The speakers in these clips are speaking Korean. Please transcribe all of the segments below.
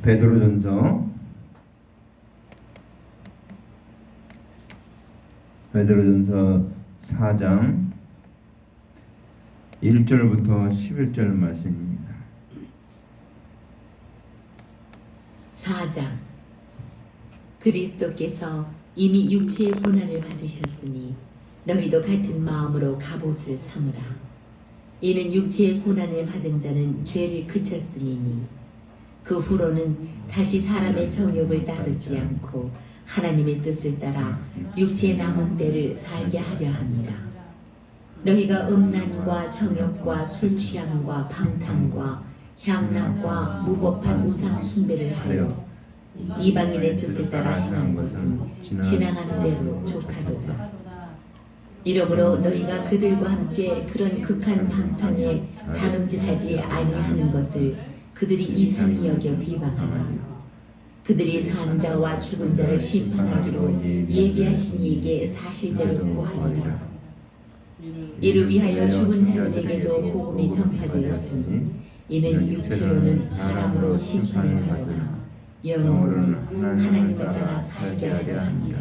베드로전서 4장 1절부터 11절 말씀입니다. 4장. 그리스도께서 이미 육체의 고난을 받으셨으니 너희도 같은 마음으로 갑옷을 삼으라. 이는 육체의 고난을 받은 자는 죄를 그쳤음이니 그 후로는 다시 사람의 정욕을 따르지 않고 하나님의 뜻을 따라 육체의 남은 때를 살게 하려 함이라. 너희가 음란과 정욕과 술 취함과 방탕과 향락과 무법한 우상 숭배를 하여 이방인의 뜻을 따라 행한 것은 지나간 대로 족하도다. 이러므로 너희가 그들과 함께 그런 극한 방탕에 다름질하지 아니하는 것을 그들이 이상히 여겨 비방하나 그들이 산 자와 죽은 자를 심판하기로 예비하신 이에게 사실대로 고하리라. 이를 위하여 죽은 자들에게도 복음이 전파되었으니 이는 육체로는 사람으로 심판을 받으나 영으로는 하나님을 따라 살게 하려 함이라.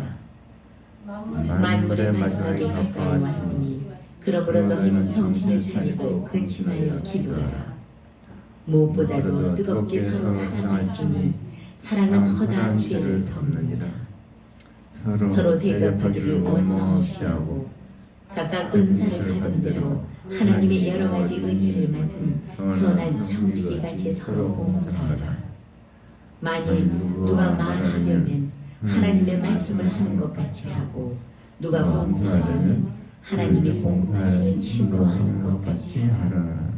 만물의 마지막에 가까이 왔으니 그러므로 너희는 정신을 차리고 근신하여 기도하라. 무엇보다도 뜨겁게 서로 사랑할지니 사랑은 허다한 죄를 덮느니라. 서로 대접하기를 원망없이 하고 각각 은사를 받은 대로 하나님의 여러 가지 은혜를 맡은 선한 청지기같이 서로 봉사하라. 만일 누가 말하려면 하나님의 말씀을 하는 것 같이 하고 누가 봉사하려면 하나님의 공급하시는 힘으로 하는 것 같이 하라.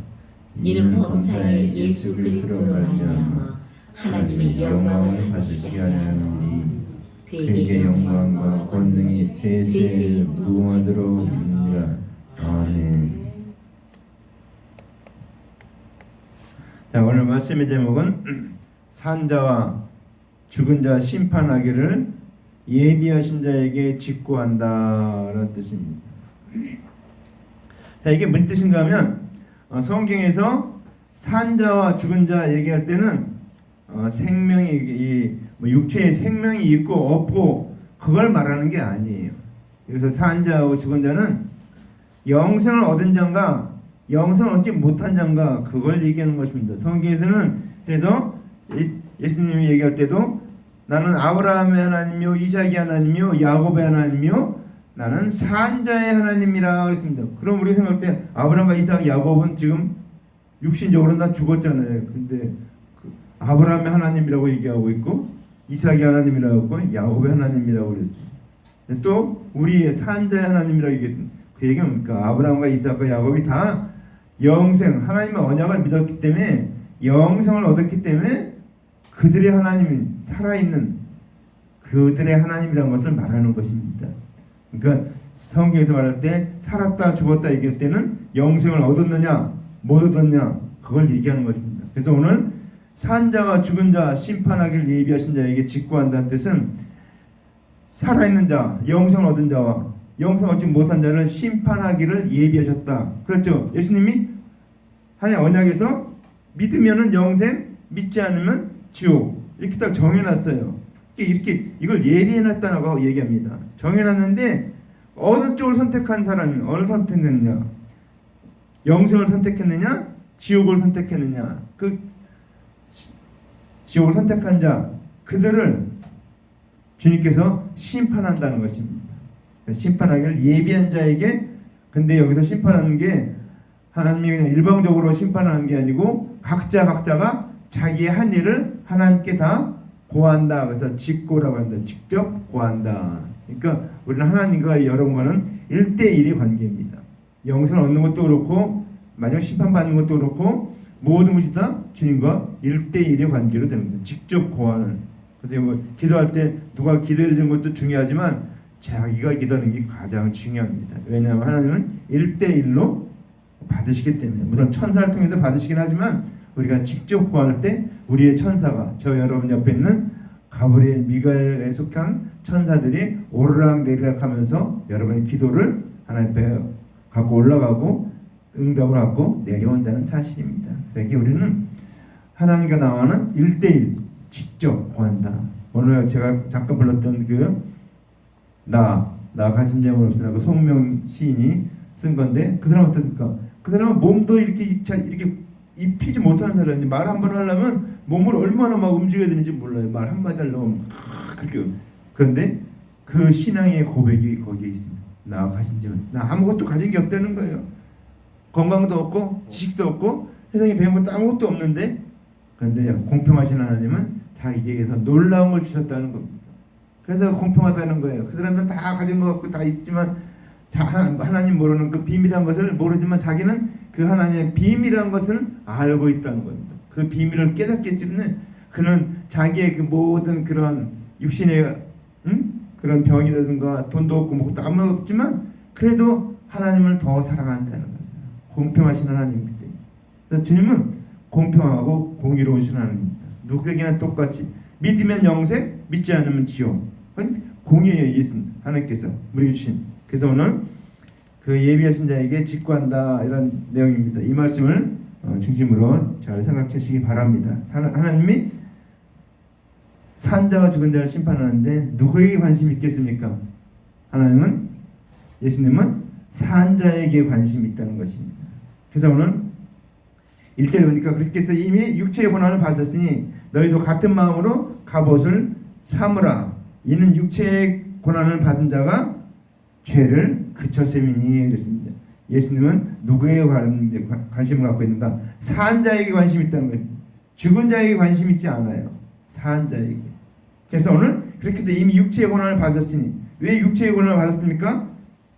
이는 범사에 예수 그리스도로 말미암아 하나님의 영광을 받으시게 하려 하노니 그에게 영광과 권능이 세세히 무궁하도록 있느니라. 아멘. 자, 오늘 말씀의 제목은 산자와 죽은 자 심판하기를 예비하신 자에게 직고한다라는 뜻입니다. 자, 이게 무슨 뜻인가 하면 성경에서 산자와 죽은 자 얘기할 때는 생명이 육체에 생명이 있고 없고 그걸 말하는 게 아니에요. 여기서 산자와 죽은 자는 영생을 얻은 자인가 영생을 얻지 못한 자인가 그걸 얘기하는 것입니다. 성경에서는 그래서 예수님이 얘기할 때도 나는 아브라함의 하나님이요 이삭의 하나님이요 야곱의 하나님이요 나는 산자의 하나님이라 그랬습니다. 그럼 우리 생각할 때 아브라함과 이삭, 야곱은 지금 육신적으로 다 죽었잖아요. 근데 아브라함의 하나님이라고 얘기하고 있고 이삭의 하나님이라고 했고 야곱의 하나님이라고 그랬어요. 또 우리의 산자의 하나님이라고 얘기했던 그 얘기는 뭡니까? 아브라함과 이삭과 야곱이 다 영생 하나님의 언약을 믿었기 때문에 영생을 얻었기 때문에 그들의 하나님이 살아있는 그들의 하나님이라는 것을 말하는 것입니다. 그러니까 성경에서 말할 때 살았다 죽었다 얘기할 때는 영생을 얻었느냐 못 얻었냐 그걸 얘기하는 것입니다. 그래서 오늘 산자와 죽은 자 심판하기를 예비하신 자에게 직고한다는 뜻은 살아있는 자 영생을 얻은 자와 영생 얻지 못한 자를 심판하기를 예비하셨다. 그렇죠. 예수님이 하나님 언약에서 믿으면은 영생, 믿지 않으면 지옥 이렇게 딱 정해놨어요. 이렇게 이걸 예비해놨다고 얘기합니다. 정해놨는데 어느 쪽을 선택한 사람이 어느 선택했느냐? 영생을 선택했느냐? 지옥을 선택했느냐? 그 지옥을 선택한 자 그들을 주님께서 심판한다는 것입니다. 심판하기를 예비한 자에게 근데 여기서 심판하는 게 하나님이 그냥 일방적으로 심판하는 게 아니고 각자가 자기의 한 일을 하나님께 다 고한다. 그래서 직고라고 한다. 직접 고한다. 그러니까 우리는 하나님과 여러분과는 1대1의 관계입니다. 영생을 얻는 것도 그렇고 마지막 심판받는 것도 그렇고 모든 것이 다 주님과 1대1의 관계로 됩니다. 직접 고하는. 근데 뭐 기도할 때 누가 기도해 준 것도 중요하지만 자기가 기도하는 게 가장 중요합니다. 왜냐하면 하나님은 1대1로 받으시기 때문에 물론 천사를 통해서 받으시긴 하지만 우리가 직접 구할 때 우리의 천사가 저 여러분 옆에 있는 가브리엘, 미가엘에 속한 천사들이 오르락내리락 하면서 여러분의 기도를 하나님 앞에 갖고 올라가고 응답을 갖고 내려온다는 사실입니다. 그러니까 우리는 하나님과 나와는 1대1 직접 구한다. 오늘 제가 잠깐 불렀던 나 가진 재물 없으나 그 송명 시인이 쓴 건데 그 사람 어떻습니까? 그 사람은 몸도 이렇게 입히지 못하는 사람인데 말 한 번 하려면 몸을 얼마나 막 움직여야 되는지 몰라요. 말 한마디 하려면 그렇게. 그런데 그 신앙의 고백이 거기에 있습니다. 나 가진 재물, 나 아무것도 가진 게 없다는 거예요. 건강도 없고 지식도 없고 세상에 배운 것도 아무것도 없는데, 그런데 공평하신 하나님은 자기에게서 놀라움을 주셨다는 겁니다. 그래서 공평하다는 거예요. 그 사람들은 다 가진 것 같고 다 있지만 하나님 모르는 그 비밀한 것을 모르지만 자기는 그 하나님의 비밀한 것을 알고 있다는 겁니다. 그 비밀을 깨닫기 때문에 그는 자기의 그 모든 그런 육신의 그런 병이라든가 돈도 없고 뭐도 아무것도 없지만 그래도 하나님을 더 사랑한다는 겁니다. 공평하신 하나님이기 때문에. 그래서 주님은 공평하고 공의로우신 하나님입니다. 누구에게나 똑같이 믿으면 영생, 믿지 않으면 지옥. 공의의 예수 하나님께서 우리에게 주신. 그래서 오늘 그 예비하신 자에게 직구한다 이런 내용입니다. 이 말씀을 중심으로 잘 생각하시기 바랍니다. 하나님이 산 자와 죽은 자를 심판하는데 누구에게 관심 있겠습니까? 하나님은, 예수님은 산 자에게 관심이 있다는 것입니다. 그래서 오늘 1절에 보니까 그렇게 해서 이미 육체의 고난을 받았으니 너희도 같은 마음으로 갑옷을 삼으라. 이는 육체의 고난을 받은 자가 죄를 그쳤음이니 그랬습니다. 예수님은 누구에게 관심을 갖고 있는가? 산 자에게 관심이 있다는 거예요. 죽은 자에게 관심이 있지 않아요. 산 자에게. 그래서 오늘 그렇게 해서 이미 육체의 고난을 받았으니, 왜 육체의 고난을 받았습니까?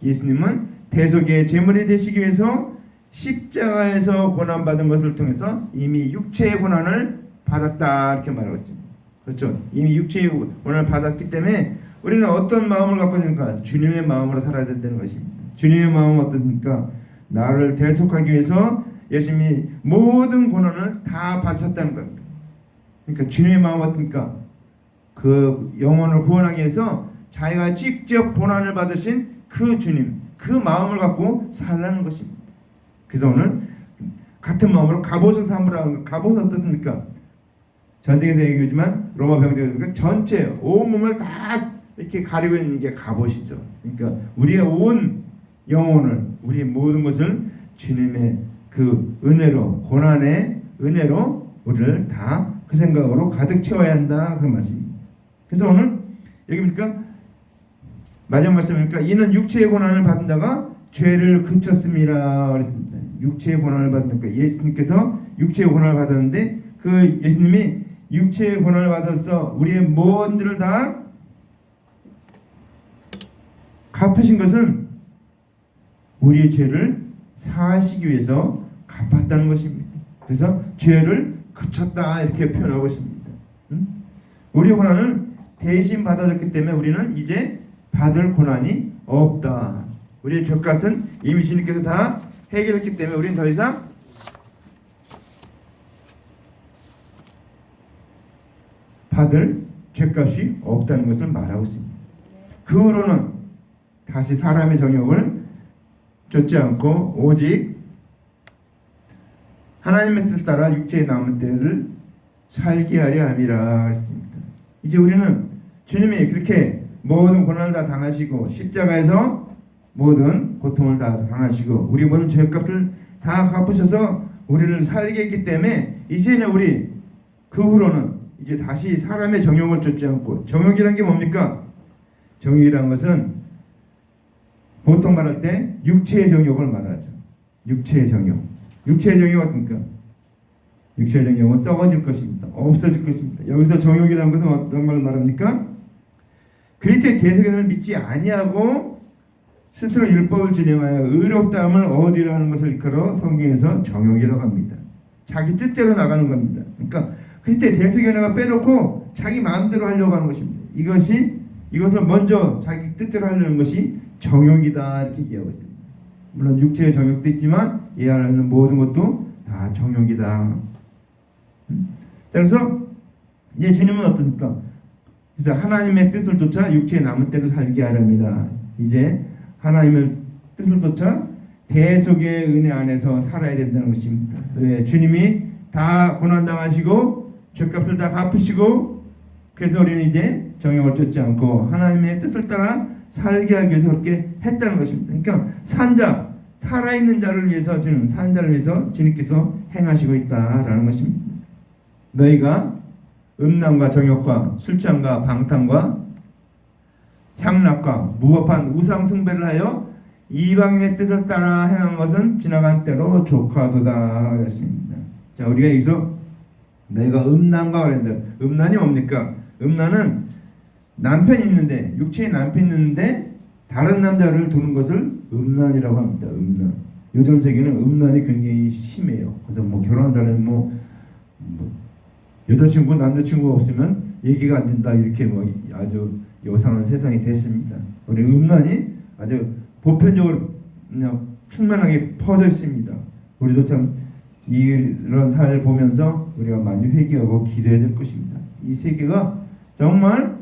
예수님은 대속의 제물이 되시기 위해서 십자가에서 고난받은 것을 통해서 이미 육체의 고난을 받았다 이렇게 말하고 있습니다. 그렇죠? 이미 육체의 고난을 받았기 때문에 우리는 어떤 마음을 갖고 있는가? 주님의 마음으로 살아야 된다는 것입니다. 주님의 마음은 어떻습니까? 나를 대속하기 위해서 예수님이 모든 고난을 다 받으셨다는 겁니다. 그러니까 주님의 마음은 어떻습니까? 그 영혼을 구원하기 위해서 자기가 직접 고난을 받으신 그 주님, 그 마음을 갖고 살라는 것입니다. 그래서 오늘 같은 마음으로 갑옷을 삼으라는, 갑옷은 어떻습니까? 전쟁에서 얘기하지만 로마 병대가 전체 온몸을 다 이렇게 가리고 있는 게 갑옷이죠. 그러니까 우리의 온 영혼을, 우리의 모든 것을 주님의 그 은혜로, 고난의 은혜로 우리를 다 그 생각으로 가득 채워야 한다 그런 말씀입니다. 그래서 오늘 여기 보니까 마지막 말씀이니까 이는 육체의 고난을 받은 자가 죄를 그쳤음이라 그랬습니다. 육체의 고난을 받으니까 예수님께서 육체의 고난을 받았는데 그 예수님이 육체의 고난을 받아서 우리의 모든 일을 다 갚으신 것은 우리의 죄를 사하시기 위해서 갚았다는 것입니다. 그래서 죄를 그쳤다 이렇게 표현하고 있습니다. 우리의 고난은 대신 받아졌기 때문에 우리는 이제 받을 고난이 없다. 우리의 죄값은 이미 주님께서 다 해결했기 때문에 우리는 더 이상 받을 죄값이 없다는 것을 말하고 있습니다. 그 후로는 다시 사람의 정욕을 쫓지 않고 오직 하나님의 뜻을 따라 육체에 남은 때를 살게 하려 함이라 했습니다. 이제 우리는 주님이 그렇게 모든 고난을 다 당하시고 십자가에서 모든 고통을 다 당하시고 우리 모든 죄값을 다 갚으셔서 우리를 살게 했기 때문에 이제는 우리 그 후로는 이제 다시 사람의 정욕을 쫓지 않고, 정욕이란 게 뭡니까? 정욕이란 것은 보통 말할 때 육체의 정욕을 말하죠. 육체의 정욕. 육체의 정욕이 어떻습니까? 육체의 정욕은 썩어질 것입니다. 없어질 것입니다. 여기서 정욕이라는 것은 어떤 걸 말합니까? 그리스도의 대속을 믿지 아니하고 스스로 율법을 준행하여 의롭다함을 얻으려 하는 것을 일컬어 성경에서 정욕이라고 합니다. 자기 뜻대로 나가는 겁니다. 그러니까 그리스도의 대속의 은혜가 빼놓고 자기 마음대로 하려고 하는 것입니다. 이것을 먼저 자기 뜻대로 하려는 것이 정욕이다 이렇게 얘기하고 있습니다. 물론 육체의 정욕도 있지만 이해하는 모든 것도 다 정욕이다. 그래서 이제 주님은 어떻습니까? 그래서 하나님의 뜻을 쫓아 육체의 남은 때를 살게 하렵니다. 이제 하나님의 뜻을 쫓아 대속의 은혜 안에서 살아야 된다는 것입니다. 왜? 주님이 다 고난당하시고 죄값을 다 갚으시고, 그래서 우리는 이제 정욕을 쫓지 않고 하나님의 뜻을 따라 살게 하기 위해서 그렇게 했다는 것입니다. 그러니까 산자, 살아있는 자를 위해서 사는 자를 위해서 주님께서 행하시고 있다라는 것입니다. 너희가 음란과 정욕과 술 취함과 방탕과 향락과 무법한 우상 숭배를 하여 이방인의 뜻을 따라 행한 것은 지나간 때로 족하도다 그랬습니다. 자, 우리가 여기서 너희가 음란과 그랬는데, 음란이 뭡니까? 음란은 남편이 있는데, 육체의 남편이 있는데 다른 남자를 두는 것을 음란이라고 합니다. 음란. 요즘 세계는 음란이 굉장히 심해요. 그래서 뭐 결혼한 사람은 뭐 여자친구, 남자친구가 없으면 얘기가 안 된다, 이렇게 뭐 아주 요상한 세상이 됐습니다. 우리 음란이 아주 보편적으로 그냥 충만하게 퍼져 있습니다. 우리도 참 이런 사례를 보면서 우리가 많이 회개하고 기도해야 될 것입니다. 이 세계가 정말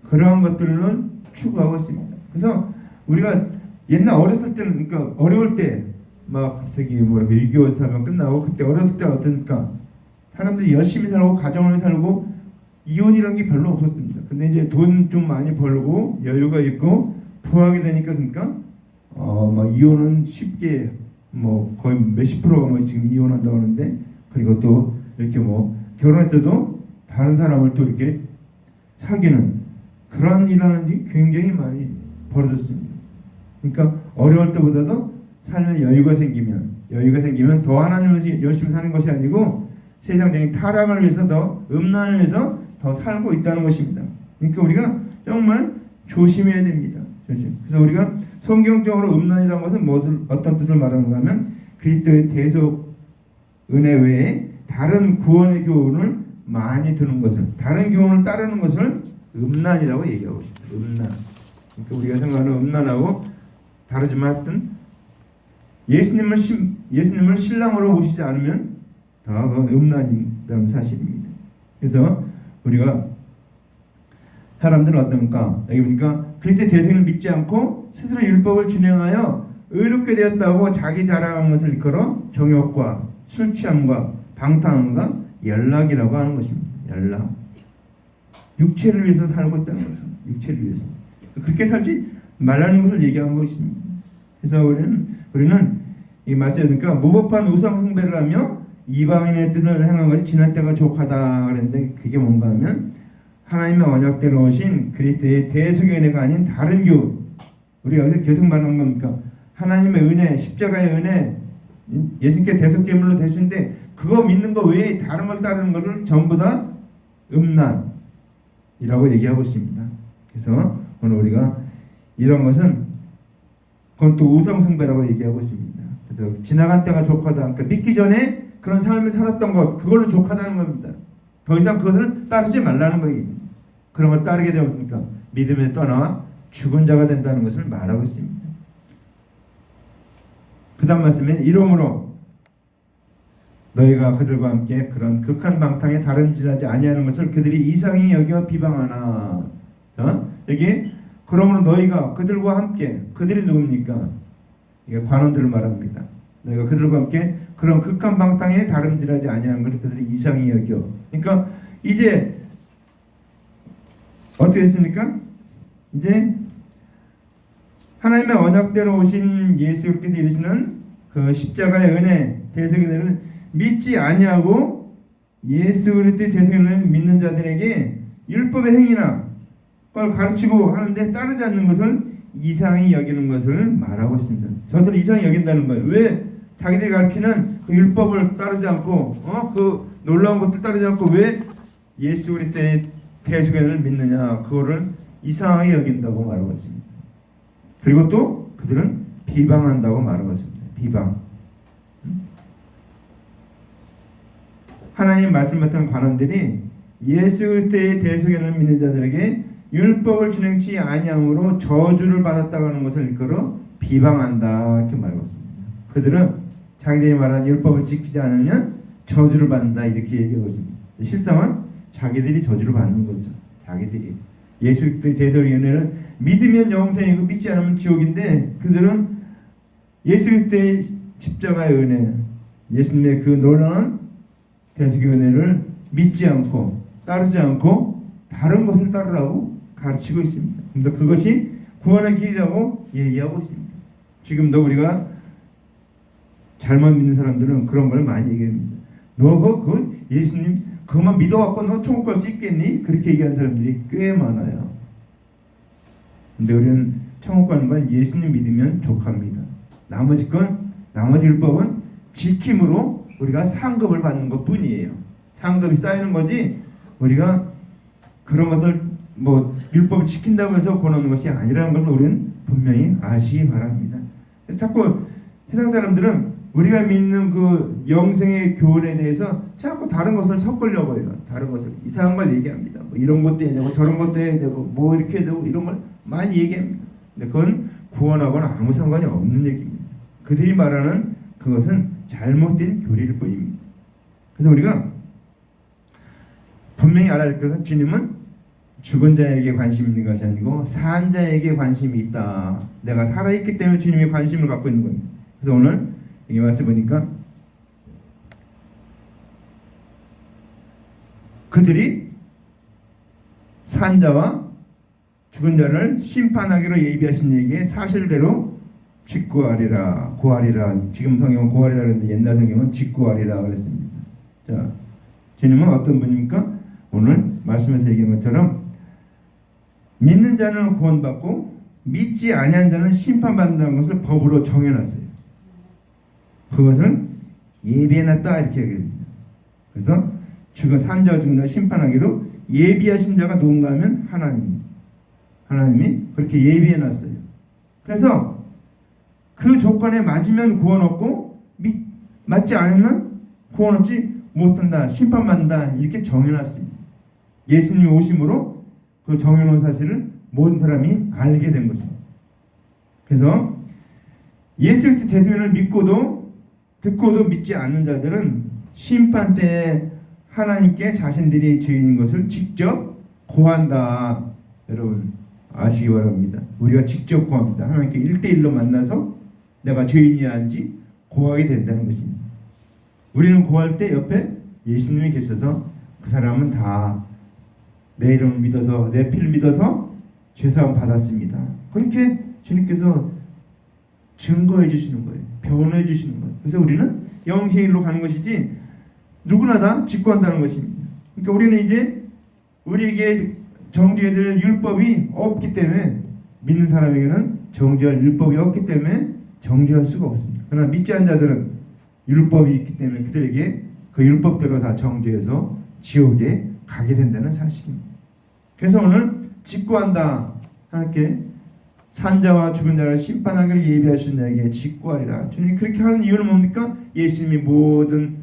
그러한 것들을 추구하고 있습니다. 그래서 우리가 옛날 어렸을 때는, 그러니까 어려울 때 막 저기 뭐랄까 6.25 사건 끝나고 그때 어렸을 때 어떠니까 사람들이 열심히 살고 가정을 살고 이혼이라는 게 별로 없었습니다. 근데 이제 돈 좀 많이 벌고 여유가 있고 부하게 되니까, 그러니까 막 이혼은 쉽게 뭐 거의 몇십 프로가 뭐 지금 이혼한다고 하는데, 그리고 또 이렇게 뭐 결혼했어도 다른 사람을 또 이렇게 사귀는 그런 일하는 게 굉장히 많이 벌어졌습니다. 그러니까 어려울 때보다도 삶에 여유가 생기면 더 하나님을 열심히 사는 것이 아니고 세상적인 타락을 위해서, 더 음란을 위해서 더 살고 있다는 것입니다. 그러니까 우리가 정말 조심해야 됩니다. 조심. 그래서 우리가 성경적으로 음란이라는 것은 어떤 뜻을 말하는가 하면 그리스도의 대속 은혜 외에 다른 구원의 교훈을 많이 두는 것을, 다른 교훈을 따르는 것을 음란이라고 얘기하고 있습니다. 음란. 그러니까 우리가 생각하는 음란하고 다르지만 하여튼 예수님을 신랑으로 모시지 않으면 다 그건 음란이라는 사실입니다. 그래서 우리가 사람들은 어떤가? 여기 보니까 그리스도의 대속을 믿지 않고 스스로 율법을 준행하여 의롭게 되었다고 자기 자랑하는 것을 일컬어 정욕과 술 취함과 방탕함과 연락이라고 하는 것입니다. 연락. 육체를 위해서 살고 있다는 것입니다. 육체를 위해서. 그렇게 살지 말라는 것을 얘기한 것입니다. 그래서 우리는 이 말씀에 보니까 무법한 우상 숭배를 하며 이방인의 뜻을 행한 것이 지날 때가 족하다 그랬는데, 그게 뭔가 하면 하나님의 언약대로 오신 그리스도의 대속의 은혜가 아닌 다른 교훈. 우리가 여기서 계속 말하는 겁니까? 하나님의 은혜, 십자가의 은혜, 예수님께 대속제물로 되시는데 그거 믿는 거 외에 다른 걸 따르는 것을 전부 다 음란이라고 얘기하고 있습니다. 그래서 오늘 우리가 이런 것은 그건 또 우상숭배라고 얘기하고 있습니다. 그래서 지나간 때가 족하다. 그러니까 믿기 전에 그런 삶을 살았던 것, 그걸로 족하다는 겁니다. 더 이상 그것을 따르지 말라는 거예요. 그런 걸 따르게 되니까 믿음에 떠나 죽은 자가 된다는 것을 말하고 있습니다. 그 다음 말씀에 이러므로 너희가 그들과 함께 그런 극한 방탕에 다름질하지 아니하는 것을 그들이 이상히 여겨 비방하나. 여기 그러므로 너희가 그들과 함께, 그들이 누굽니까? 이게 관원들을 말합니다. 너희가 그들과 함께 그런 극한 방탕에 다름질하지 아니하는 것을 그들이 이상히 여겨. 그러니까 이제 어떻게 했습니까? 이제 하나님의 언약대로 오신 예수 그리스도께서 이르시는 그 십자가의 은혜, 대속의 은혜를 믿지 아니하고 예수 그리스도의 대속의 은혜를 믿는 자들에게 율법의 행위나 그걸 가르치고 하는데 따르지 않는 것을 이상히 여기는 것을 말하고 있습니다. 저들은 이상히 여긴다는 거예요. 왜 자기들이 가르치는 그 율법을 따르지 않고 그 놀라운 것들 따르지 않고 왜 예수 그리스도의 대속의 은혜를 믿느냐, 그거를 이상하게 여긴다고 말하고 있습니다. 그리고 또 그들은 비방한다고 말하고 있습니다. 비방. 하나님 말씀 같은 관원들이 예수 그리스도의 대속의 은혜를 믿는 자들에게 율법을 준행치 아니함으로 저주를 받았다고 하는 것을 일컬어 비방한다, 이렇게 말하고 있습니다. 그들은 자기들이 말한 율법을 지키지 않으면 저주를 받는다, 이렇게 얘기하고 있습니다. 실상은 자기들이 저주를 받는 거죠. 자기들이 예수 그리스도의 대속의 은혜를 믿으면 영생이고 믿지 않으면 지옥인데, 그들은 예수 그리스도의 십자가의 은혜, 예수님의 그 놀라운 대속의 은혜를 믿지 않고 따르지 않고 다른 것을 따르라고 가르치고 있습니다. 그래서 그것이 구원의 길이라고 얘기하고 있습니다. 지금도 우리가 잘못 믿는 사람들은 그런 걸 많이 얘기합니다. 너 그 예수님 그것만 믿어갖고 너 천국 갈 수 있겠니? 그렇게 얘기하는 사람들이 꽤 많아요. 근데 우리는 천국 가는 건 예수님 믿으면 족합니다. 나머지 율법은 지킴으로 우리가 상급을 받는 것 뿐이에요. 상급이 쌓이는 거지 우리가 그런 것을 율법을 지킨다고 해서 권하는 것이 아니라는 걸 우리는 분명히 아시기 바랍니다. 자꾸 세상 사람들은 우리가 믿는 그 영생의 교훈에 대해서 자꾸 다른 것을 섞으려고 해요. 다른 것을 이상한 걸 얘기합니다. 이런 것도 해야 되고 저런 것도 해야 되고 이렇게 해야 되고 이런 걸 많이 얘기합니다. 근데 그건 구원하고는 아무 상관이 없는 얘기입니다. 그들이 말하는 그것은 잘못된 교리일 뿐입니다. 그래서 우리가 분명히 알아야 될 것은 주님은 죽은 자에게 관심이 있는 것이 아니고 산 자에게 관심이 있다. 내가 살아있기 때문에 주님이 관심을 갖고 있는 겁니다. 그래서 오늘 여기 말씀 보니까 그들이 산 자와 죽은 자를 심판하기로 예비하신 얘기에 사실대로 직구하리라, 고하리라. 지금 성경은 고하리라 그랬는데 옛날 성경은 직구하리라 그랬습니다. 자, 주님은 어떤 분입니까? 오늘 말씀에서 얘기한 것처럼 믿는 자는 구원받고 믿지 아니한 자는 심판받는다는 것을 법으로 정해놨어요. 그것을 예비해놨다 이렇게 얘기합니다. 그래서 산 자와 죽은 자를 심판하기로 예비하신 자가 누군가 하면 하나님이 그렇게 예비해놨어요. 그래서 그 조건에 맞으면 구원 얻고 맞지 않으면 구원 얻지 못한다, 심판받는다 이렇게 정해놨습니다. 예수님이 오심으로 그 정해놓은 사실을 모든 사람이 알게 된 거죠. 그래서 예수 그리스도 대속연을 믿고도 듣고도 믿지 않는 자들은 심판 때에 하나님께 자신들이 죄인인 것을 직접 고한다. 여러분 아시기 바랍니다. 우리가 직접 고합니다. 하나님께 1대1로 만나서 내가 죄인이야 한지 고하게 된다는 것입니다. 우리는 고할 때 옆에 예수님이 계셔서 그 사람은 다 내 이름을 믿어서 내 피를 믿어서 죄사함 받았습니다. 그렇게 주님께서 증거해 주시는 거예요. 변호해 주시는 거예요. 그래서 우리는 영생일로 가는 것이지 누구나 다 직구한다는 것입니다. 그러니까 우리는 이제 우리에게 정죄해야 될 율법이 없기 때문에 믿는 사람에게는 정죄할 율법이 없기 때문에 정죄할 수가 없습니다. 그러나 믿지 않는 자들은 율법이 있기 때문에 그들에게 그 율법대로 다 정죄해서 지옥에 가게 된다는 사실입니다. 그래서 오늘 직구한다. 하나님께 산자와 죽은 자를 심판하기를 예비하신 자에게 직구하리라. 주님이 그렇게 하는 이유는 뭡니까? 예수님이 모든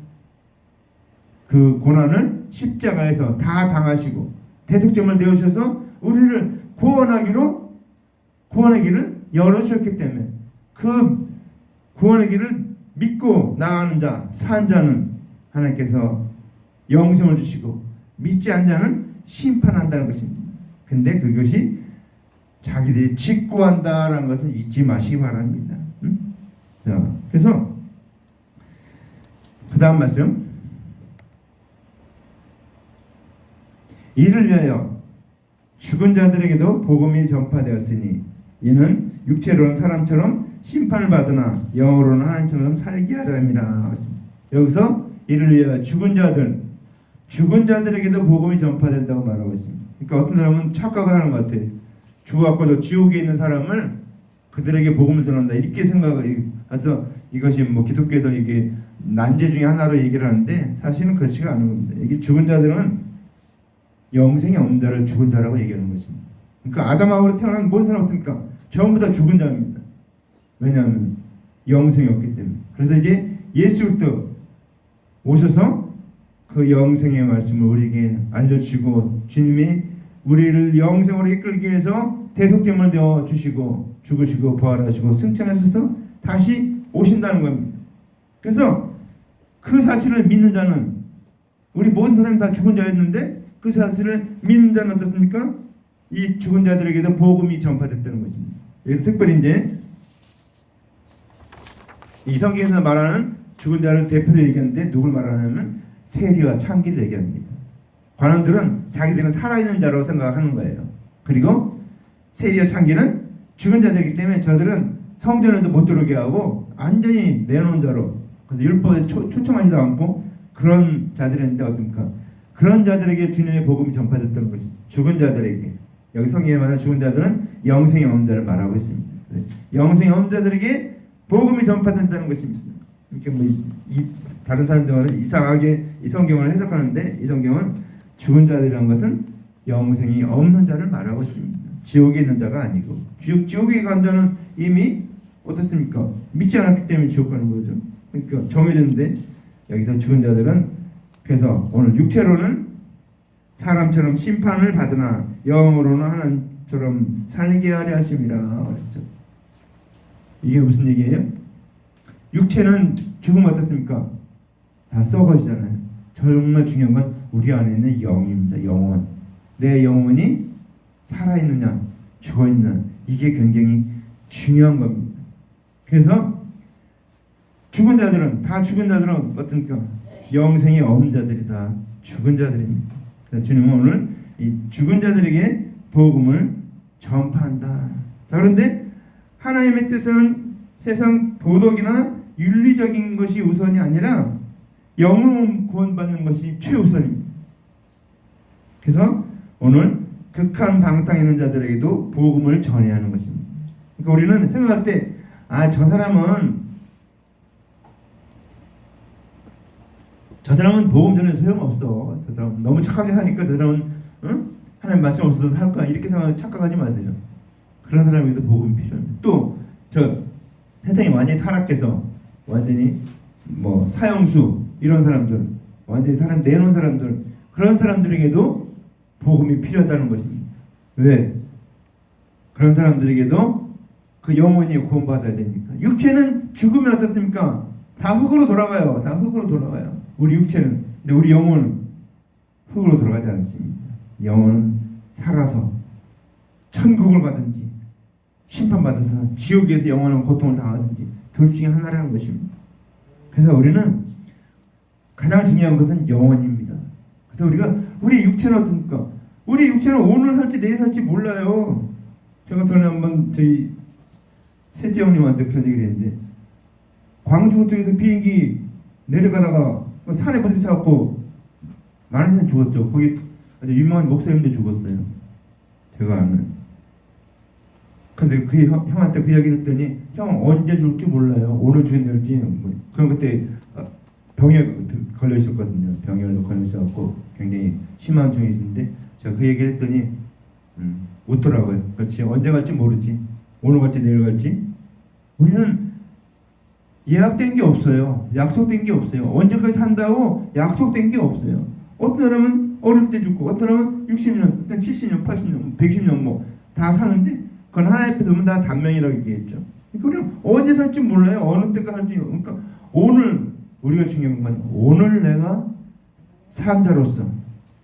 그 고난을 십자가에서 다 당하시고 대속점을 내오셔서 우리를 구원의 길을 열어주셨기 때문에 그 구원의 길을 믿고 나아가는 자, 산 자는 하나님께서 영생을 주시고 믿지 않는 자는 심판한다는 것입니다. 근데 그것이 자기들이 직구한다라는 것을 잊지 마시기 바랍니다. 자, 그래서 그 다음 말씀. 이를 위하여 죽은 자들에게도 복음이 전파되었으니 이는 육체로는 사람처럼 심판을 받으나 영으로는 하나님처럼 살게 하려 함이라. 여기서 이를 위하여 죽은 자들에게도 복음이 전파된다고 말하고 있습니다. 그러니까 어떤 사람은 착각을 하는 것 같아요. 죽어갖고 저 지옥에 있는 사람을 그들에게 복음을 전한다 이렇게 생각해서 이것이 기독교에서 이게 난제 중에 하나로 얘기를 하는데 사실은 그렇지가 않은 겁니다. 이게 죽은 자들은 영생이 없는 자를 죽은 자라고 얘기하는 것입니다. 그러니까 아담하고 태어난 모든 사람 어떻습니까? 전부 다 죽은 자입니다. 왜냐하면 영생이 없기 때문에. 그래서 이제 예수 그리스도 오셔서 그 영생의 말씀을 우리에게 알려주시고 주님이 우리를 영생으로 이끌기 위해서 대속죄를 내어 주시고 죽으시고 부활하시고 승천하셔서 다시 오신다는 겁니다. 그래서 그 사실을 믿는 자는 우리 모든 사람이 다 죽은 자였는데 그 사실을 믿는 자는 어떻습니까? 이 죽은 자들에게도 복음이 전파됐다는 것입니다. 여기서 특별히 이제 이 성경에서 말하는 죽은 자를 대표로 얘기하는데 누굴 말하냐면 세리와 창기를 얘기합니다. 관원들은 자기들은 살아있는 자로 생각하는 거예요. 그리고 세리와 창기는 죽은 자들이기 때문에 저들은 성전에도 못 들어오게 하고 완전히 내놓은 자로, 그래서 율법에 초청하지도 않고 그런 자들인데 어떻습니까? 그런 자들에게 주님의 복음이 전파됐다는 것입니다. 죽은 자들에게. 여기 성경에 말하는 죽은 자들은 영생이 없는 자를 말하고 있습니다. 영생이 없는 자들에게 복음이 전파된다는 것입니다. 이렇게 다른 사람들은 이상하게 이 성경을 해석하는데, 이 성경은 죽은 자들이라는 것은 영생이 없는 자를 말하고 있습니다. 지옥에 있는 자가 아니고, 지옥에 간 자는 이미 어떻습니까? 믿지 않았기 때문에 지옥 가는 거죠. 그러니까 정해졌는데, 여기서 죽은 자들은, 그래서 오늘 육체로는 사람처럼 심판을 받으나 영으로는 하나님처럼 살게 하려 하심이라 그랬죠. 이게 무슨 얘기예요? 육체는 죽으면 어떻습니까? 다 썩어지잖아요. 정말 중요한 건 우리 안에 있는 영입니다. 영혼. 내 영혼이 살아있느냐 죽어있느냐, 이게 굉장히 중요한 겁니다. 그래서 죽은 자들은 어떻습니까? 영생이 없는 자들이 다 죽은 자들입니다. 그래서 주님은 오늘 이 죽은 자들에게 복음을 전파한다. 자, 그런데 하나님의 뜻은 세상 도덕이나 윤리적인 것이 우선이 아니라 영혼 구원받는 것이 최우선입니다. 그래서 오늘 극한 방탕에 있는 자들에게도 복음을 전해야 하는 것입니다. 그러니까 우리는 생각할 때, 저 사람은 복음 전에 소용없어. 저 사람 너무 착하게 사니까 저 사람은 하나님 말씀 없어도 살 거야. 이렇게 생각하고 착각하지 마세요. 그런 사람에게도 복음이 필요합니다. 또 세상이 완전히 타락해서 완전히 사형수 이런 사람들, 완전히 사람 내놓은 사람들, 그런 사람들에게도 복음이 필요하다는 것입니다. 왜? 그런 사람들에게도 그 영혼이 구원받아야 되니까. 육체는 죽으면 어떻습니까? 다 흙으로 돌아가요. 다 흙으로 돌아가요. 우리 육체는. 근데 우리 영혼은 흙으로 돌아가지 않습니다. 영혼은 살아서 천국을 가든지 심판받아서 지옥에서 영원한 고통을 당하든지 둘 중에 하나라는 것입니다. 그래서 우리는 가장 중요한 것은 영혼입니다. 그래서 우리 육체는 어떻습니까? 우리 육체는 오늘 살지 내일 살지 몰라요. 제가 전에 한번 저희 셋째 형님한테 그런 얘기를 했는데, 광주 쪽에서 비행기 내려가다가 산에 부딪혀갖고 많은 사람이 죽었죠. 거기 아주 유명한 목사님도 죽었어요. 제가 아는. 근데 그 형한테 그 이야기를 했더니, 형 언제 죽을지 몰라요. 오늘 죽을지. 그럼 그때 병에 걸려 있었거든요. 병에 걸려 있어갖고 굉장히 심한 중에 있었는데, 제가 그 얘기를 했더니 웃더라고요. 그렇지, 언제 갈지 모르지. 오늘 갈지 내일 갈지. 우리는 예약된 게 없어요. 약속된 게 없어요. 언제까지 산다고 약속된 게 없어요. 어떤 사람은 어릴 때 죽고, 어떤 사람은 60년, 어떤 70년, 80년, 110년 다 사는데, 그건 하나님 앞에서 보면 다 단명이라고 얘기했죠. 그러니까 우리는 언제 살지 몰라요. 어느 때까지 살지. 그러니까 오늘 우리가 중요한 건, 오늘 내가 산 자로서,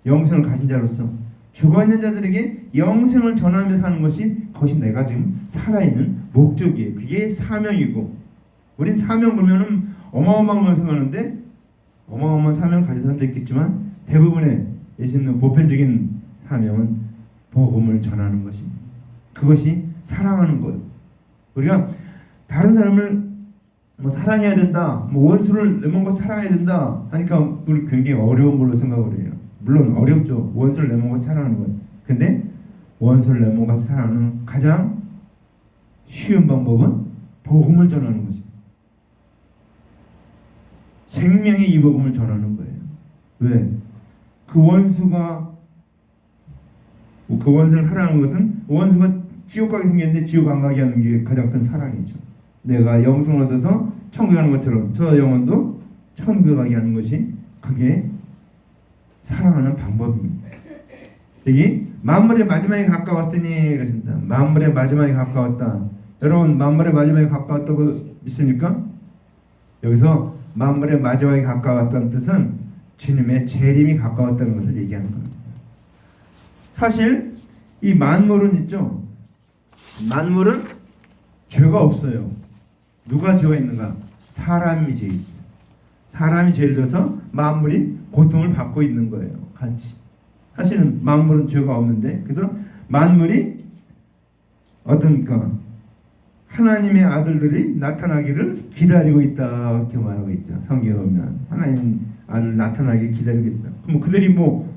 영생을 가진 자로서 죽어있는 자들에게 영생을 전하며 사는 것이, 그것이 내가 지금 살아있는 목적이에요. 그게 사명이고, 우린 사명 보면은 어마어마한 걸 생각하는데, 어마어마한 사명을 가진 사람도 있겠지만 대부분의 예수님의 보편적인 사명은 복음을 전하는 것입니다. 그것이 사랑하는 것. 우리가 다른 사람을 사랑해야 된다, 원수를 내 몸과 사랑해야 된다 하니까 우리 굉장히 어려운 걸로 생각을 해요. 물론 어렵죠. 원수를 내 몸과 사랑하는 건. 근데 원수를 내 몸과 사랑하는 가장 쉬운 방법은 복음을 전하는 것입니다. 생명의 이 복음을 전하는 거예요. 왜? 그 원수를 사랑하는 것은, 원수가 지옥 가게 생겼는데 지옥 안 가게 하는 게 가장 큰 사랑이죠. 내가 영생을 얻어서 천국에 가는 것처럼 저 영혼도 천국에 가게 하는 것이, 그게 사랑하는 방법입니다. 여기 만물의 마지막에 가까웠으니 그렇습니다. 만물의 마지막에 가까웠다. 여러분, 만물의 마지막에 가까웠다고 믿습니까? 여기서 만물의 마지막에 가까웠다는 뜻은 주님의 재림이 가까웠다는 것을 얘기하는 겁니다. 사실 이 만물은 있죠. 만물은 죄가 없어요. 누가 죄가 있는가? 사람이 죄 있어요. 사람이 죄를 져서 만물이 고통을 받고 있는 거예요. 같이. 사실은 만물은 죄가 없는데, 그래서 만물이 어떤가? 하나님의 아들들이 나타나기를 기다리고 있다 이렇게 말하고 있죠. 성경에 보면 하나님 아들 나타나기를 기다리고 있다. 그럼 그들이 뭐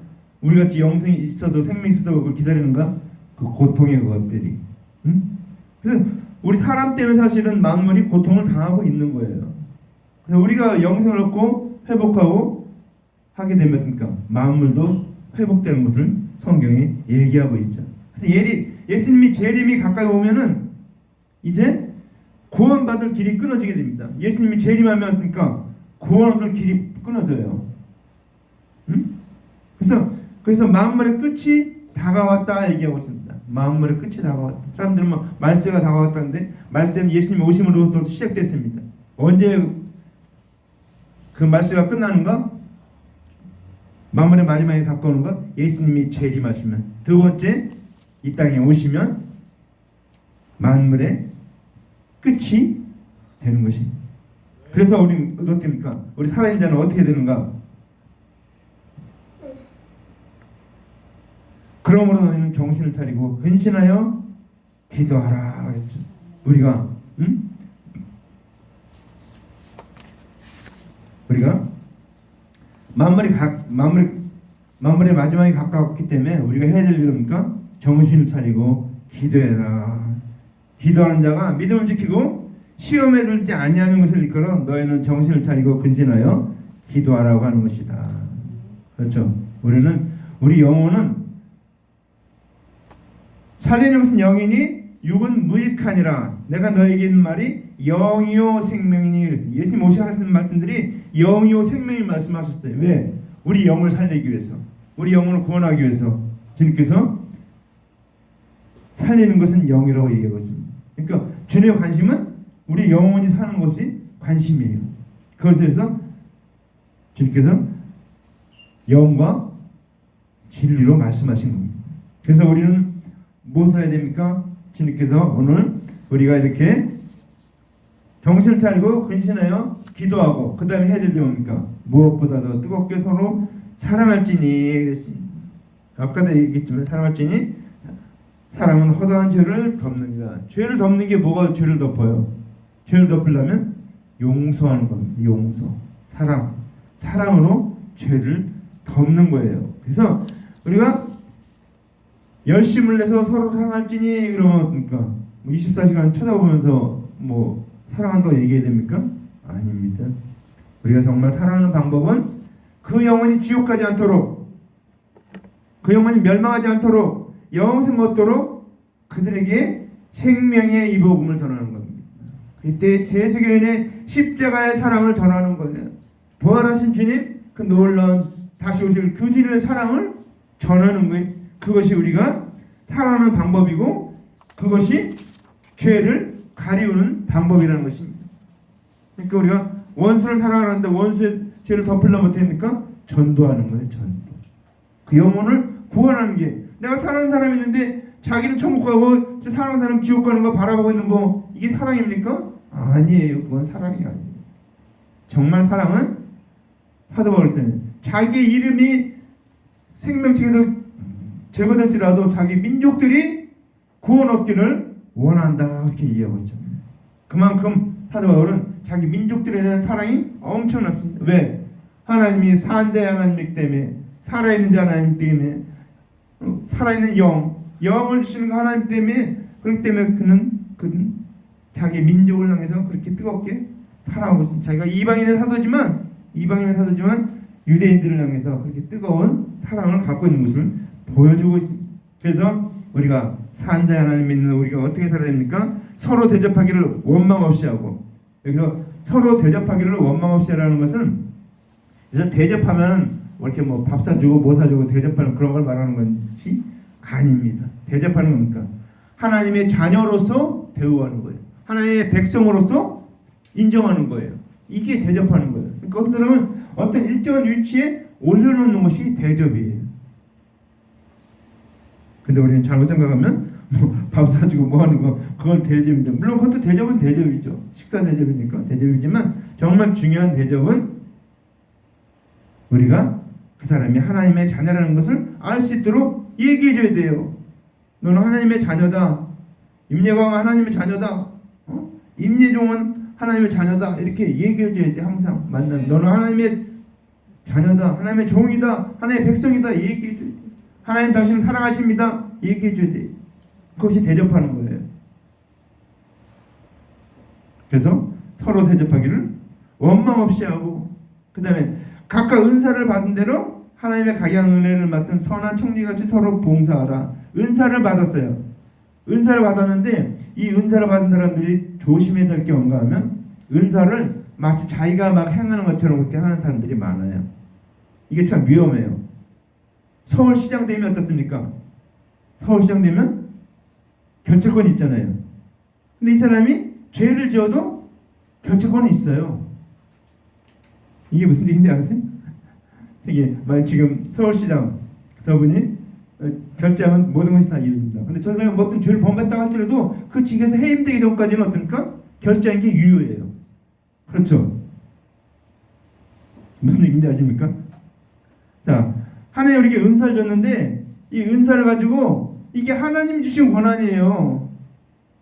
우리 같이 영생이 있어서 생명이 있어서 그걸 기다리는가? 그 고통의 그것들이. 응? 그래서 우리 사람 때문에 사실은 만물이 고통을 당하고 있는 거예요. 그래서 우리가 영생을 얻고 회복하고 하게 되면 그러니까 만물도 회복되는 것을 성경이 얘기하고 있죠. 그래서 예수님이 재림이 가까이 오면은 이제 구원받을 길이 끊어지게 됩니다. 예수님이 재림하면 그러니까 구원받을 길이 끊어져요. 응? 그래서 만물의 끝이 다가왔다 얘기하고 있습니다. 만물의 끝이 다가왔다. 사람들은 뭐 말세가 다가왔다는데 말세는 예수님 오심으로부터 시작됐습니다. 언제 그 말세가 끝나는가? 만물의 마지막에 가까우는가? 예수님이 재림하시면, 두 번째 이 땅에 오시면 만물의 끝이 되는 것입니다. 그래서 우리 어떻습니까? 우리 살아있는 자는 어떻게 되는가? 그러므로 너희는 정신을 차리고 근신하여 기도하라 그랬죠. 우리가 만물의 마지막이 가까웠기 때문에 우리가 해야 될 일입니까? 정신을 차리고 기도해라. 기도하는 자가 믿음을 지키고 시험에 들지 아니하는 것을 이끌어 너희는 정신을 차리고 근신하여 기도하라고 하는 것이다. 그렇죠. 우리 영혼은 살리는 것은 영이니 육은 무익하니라. 내가 너에게 있는 말이 영이요 생명이니 그랬어요. 예수님 오셔서 하신 말씀들이 영이요 생명이 말씀하셨어요. 왜? 우리 영을 살리기 위해서, 우리 영혼을 구원하기 위해서 주님께서 살리는 것은 영이라고 얘기하고 있습니다. 그러니까 주님의 관심은 우리 영혼이 사는 것이 관심이에요. 그것에서 주님께서 영과 진리로 말씀하신 겁니다. 그래서 우리는 무엇을 해야 됩니까? 주님께서 오늘 우리가 이렇게 정신을 차리고 근신하여 기도하고 그 다음에 해야 될 게 뭡니까? 무엇보다도 뜨겁게 서로 사랑할지니 그랬습니다. 아까도 얘기했지만 사랑할지니 사랑은 허다한 죄를 덮느니라. 죄를 덮는 게 뭐가 죄를 덮어요? 죄를 덮으려면 용서하는 겁니다. 용서, 사랑으로 죄를 덮는 거예요. 그래서 우리가 열심을 내서 서로 사랑할지니 그러면 그러니까 24시간 쳐다보면서 뭐 사랑한다고 얘기해야 됩니까? 아닙니다. 우리가 정말 사랑하는 방법은 그 영혼이 지옥 가지 않도록, 그 영혼이 멸망하지 않도록, 영생 얻도록 그들에게 생명의 이 복음을 전하는 겁니다. 그때 대세교인의 십자가의 사랑을 전하는 거예요. 부활하신 주님, 그 놀라운 다시 오실 그 주님의 사랑을 전하는 거예요. 그것이 우리가 살아가는 방법이고 그것이 죄를 가리우는 방법이라는 것입니다. 그러니까 우리가 원수를 사랑하는데 원수의 죄를 덮으려면 어떻게 합니까? 전도하는 거예요. 전도. 그 영혼을 구원하는 게, 내가 사랑하는 사람이 있는데 자기는 천국 가고 사랑하는 사람 지옥 가는 거 바라보고 있는 거, 이게 사랑입니까? 아니에요. 그건 사랑이 아니에요. 정말 사랑은 사도 바울 때는 자기의 이름이 생명책에서 제거될지라도 자기 민족들이 구원 얻기를 원한다 이렇게 이해하고 있잖아요. 그만큼 사도 바울은 자기 민족들에 대한 사랑이 엄청납니다. 왜? 하나님이 산자의 하나님이기 때문에, 살아있는 자 하나님 때문에, 살아있는 영을 주시는 하나님 때문에, 그렇기 때문에 그는 자기 민족을 향해서 그렇게 뜨겁게 사랑하고 있습니다. 자기가 이방인의 사도지만 유대인들을 향해서 그렇게 뜨거운 사랑을 갖고 있는 것을 보여주고 있습니다. 그래서 우리가 산자의 하나님 믿는 우리가 어떻게 살아야 됩니까? 서로 대접하기를 원망 없이 하고, 여기서 서로 대접하기를 원망 없이 하라는 것은, 그래서 대접하면 이렇게 뭐 밥 사주고 뭐 사주고 대접하는 그런 걸 말하는 것이 아닙니다. 대접하는 겁니까? 하나님의 자녀로서 대우하는 거예요. 하나님의 백성으로서 인정하는 거예요. 이게 대접하는 거예요. 그러니까 어떤 사람은 어떤 일정한 위치에 올려놓는 것이 대접이에요. 근데 우리는 잘못 생각하면 밥 사주고 뭐 하는 거, 그건 대접입니다. 물론 그것도 대접은 대접이죠. 식사 대접이니까 대접이지만 정말 중요한 대접은 우리가 그 사람이 하나님의 자녀라는 것을 알 수 있도록 얘기해 줘야 돼요. 너는 하나님의 자녀다. 임예광은 하나님의 자녀다. 임예종은 하나님의 자녀다. 이렇게 얘기해 줘야 돼. 항상 만나면 너는 하나님의 자녀다. 하나님의 종이다. 하나님의 백성이다. 얘기해 줘야 돼. 하나님 당신을 사랑하십니다. 얘기해 줘야 돼. 그것이 대접하는 거예요. 그래서 서로 대접하기를 원망 없이 하고, 그 다음에 각각 은사를 받은 대로 하나님의 각양 은혜를 맡은 선한 청지같이 서로 봉사하라. 은사를 받았어요. 은사를 받았는데 이 은사를 받은 사람들이 조심해야 될 게 뭔가 하면 은사를 마치 자기가 막 행하는 것처럼 그렇게 하는 사람들이 많아요. 이게 참 위험해요. 서울시장 되면 어떻습니까? 서울시장 되면 결재권이 있잖아요. 근데 이 사람이 죄를 지어도 결재권이 있어요. 이게 무슨 얘기인지 아세요? 이게 만약 지금 서울시장 저분이 결제하면 모든 것이 다 이루어진다. 근데 저 사람이 어떤 죄를 범했다고 할지라도 그 징계에서 해임되기 전까지는 어떻습니까? 결제한 게 유효해요. 그렇죠? 무슨 얘기인지 아십니까? 자, 하나님 우리에게 은사를 줬는데 이 은사를 가지고 이게 하나님 주신 권한이에요.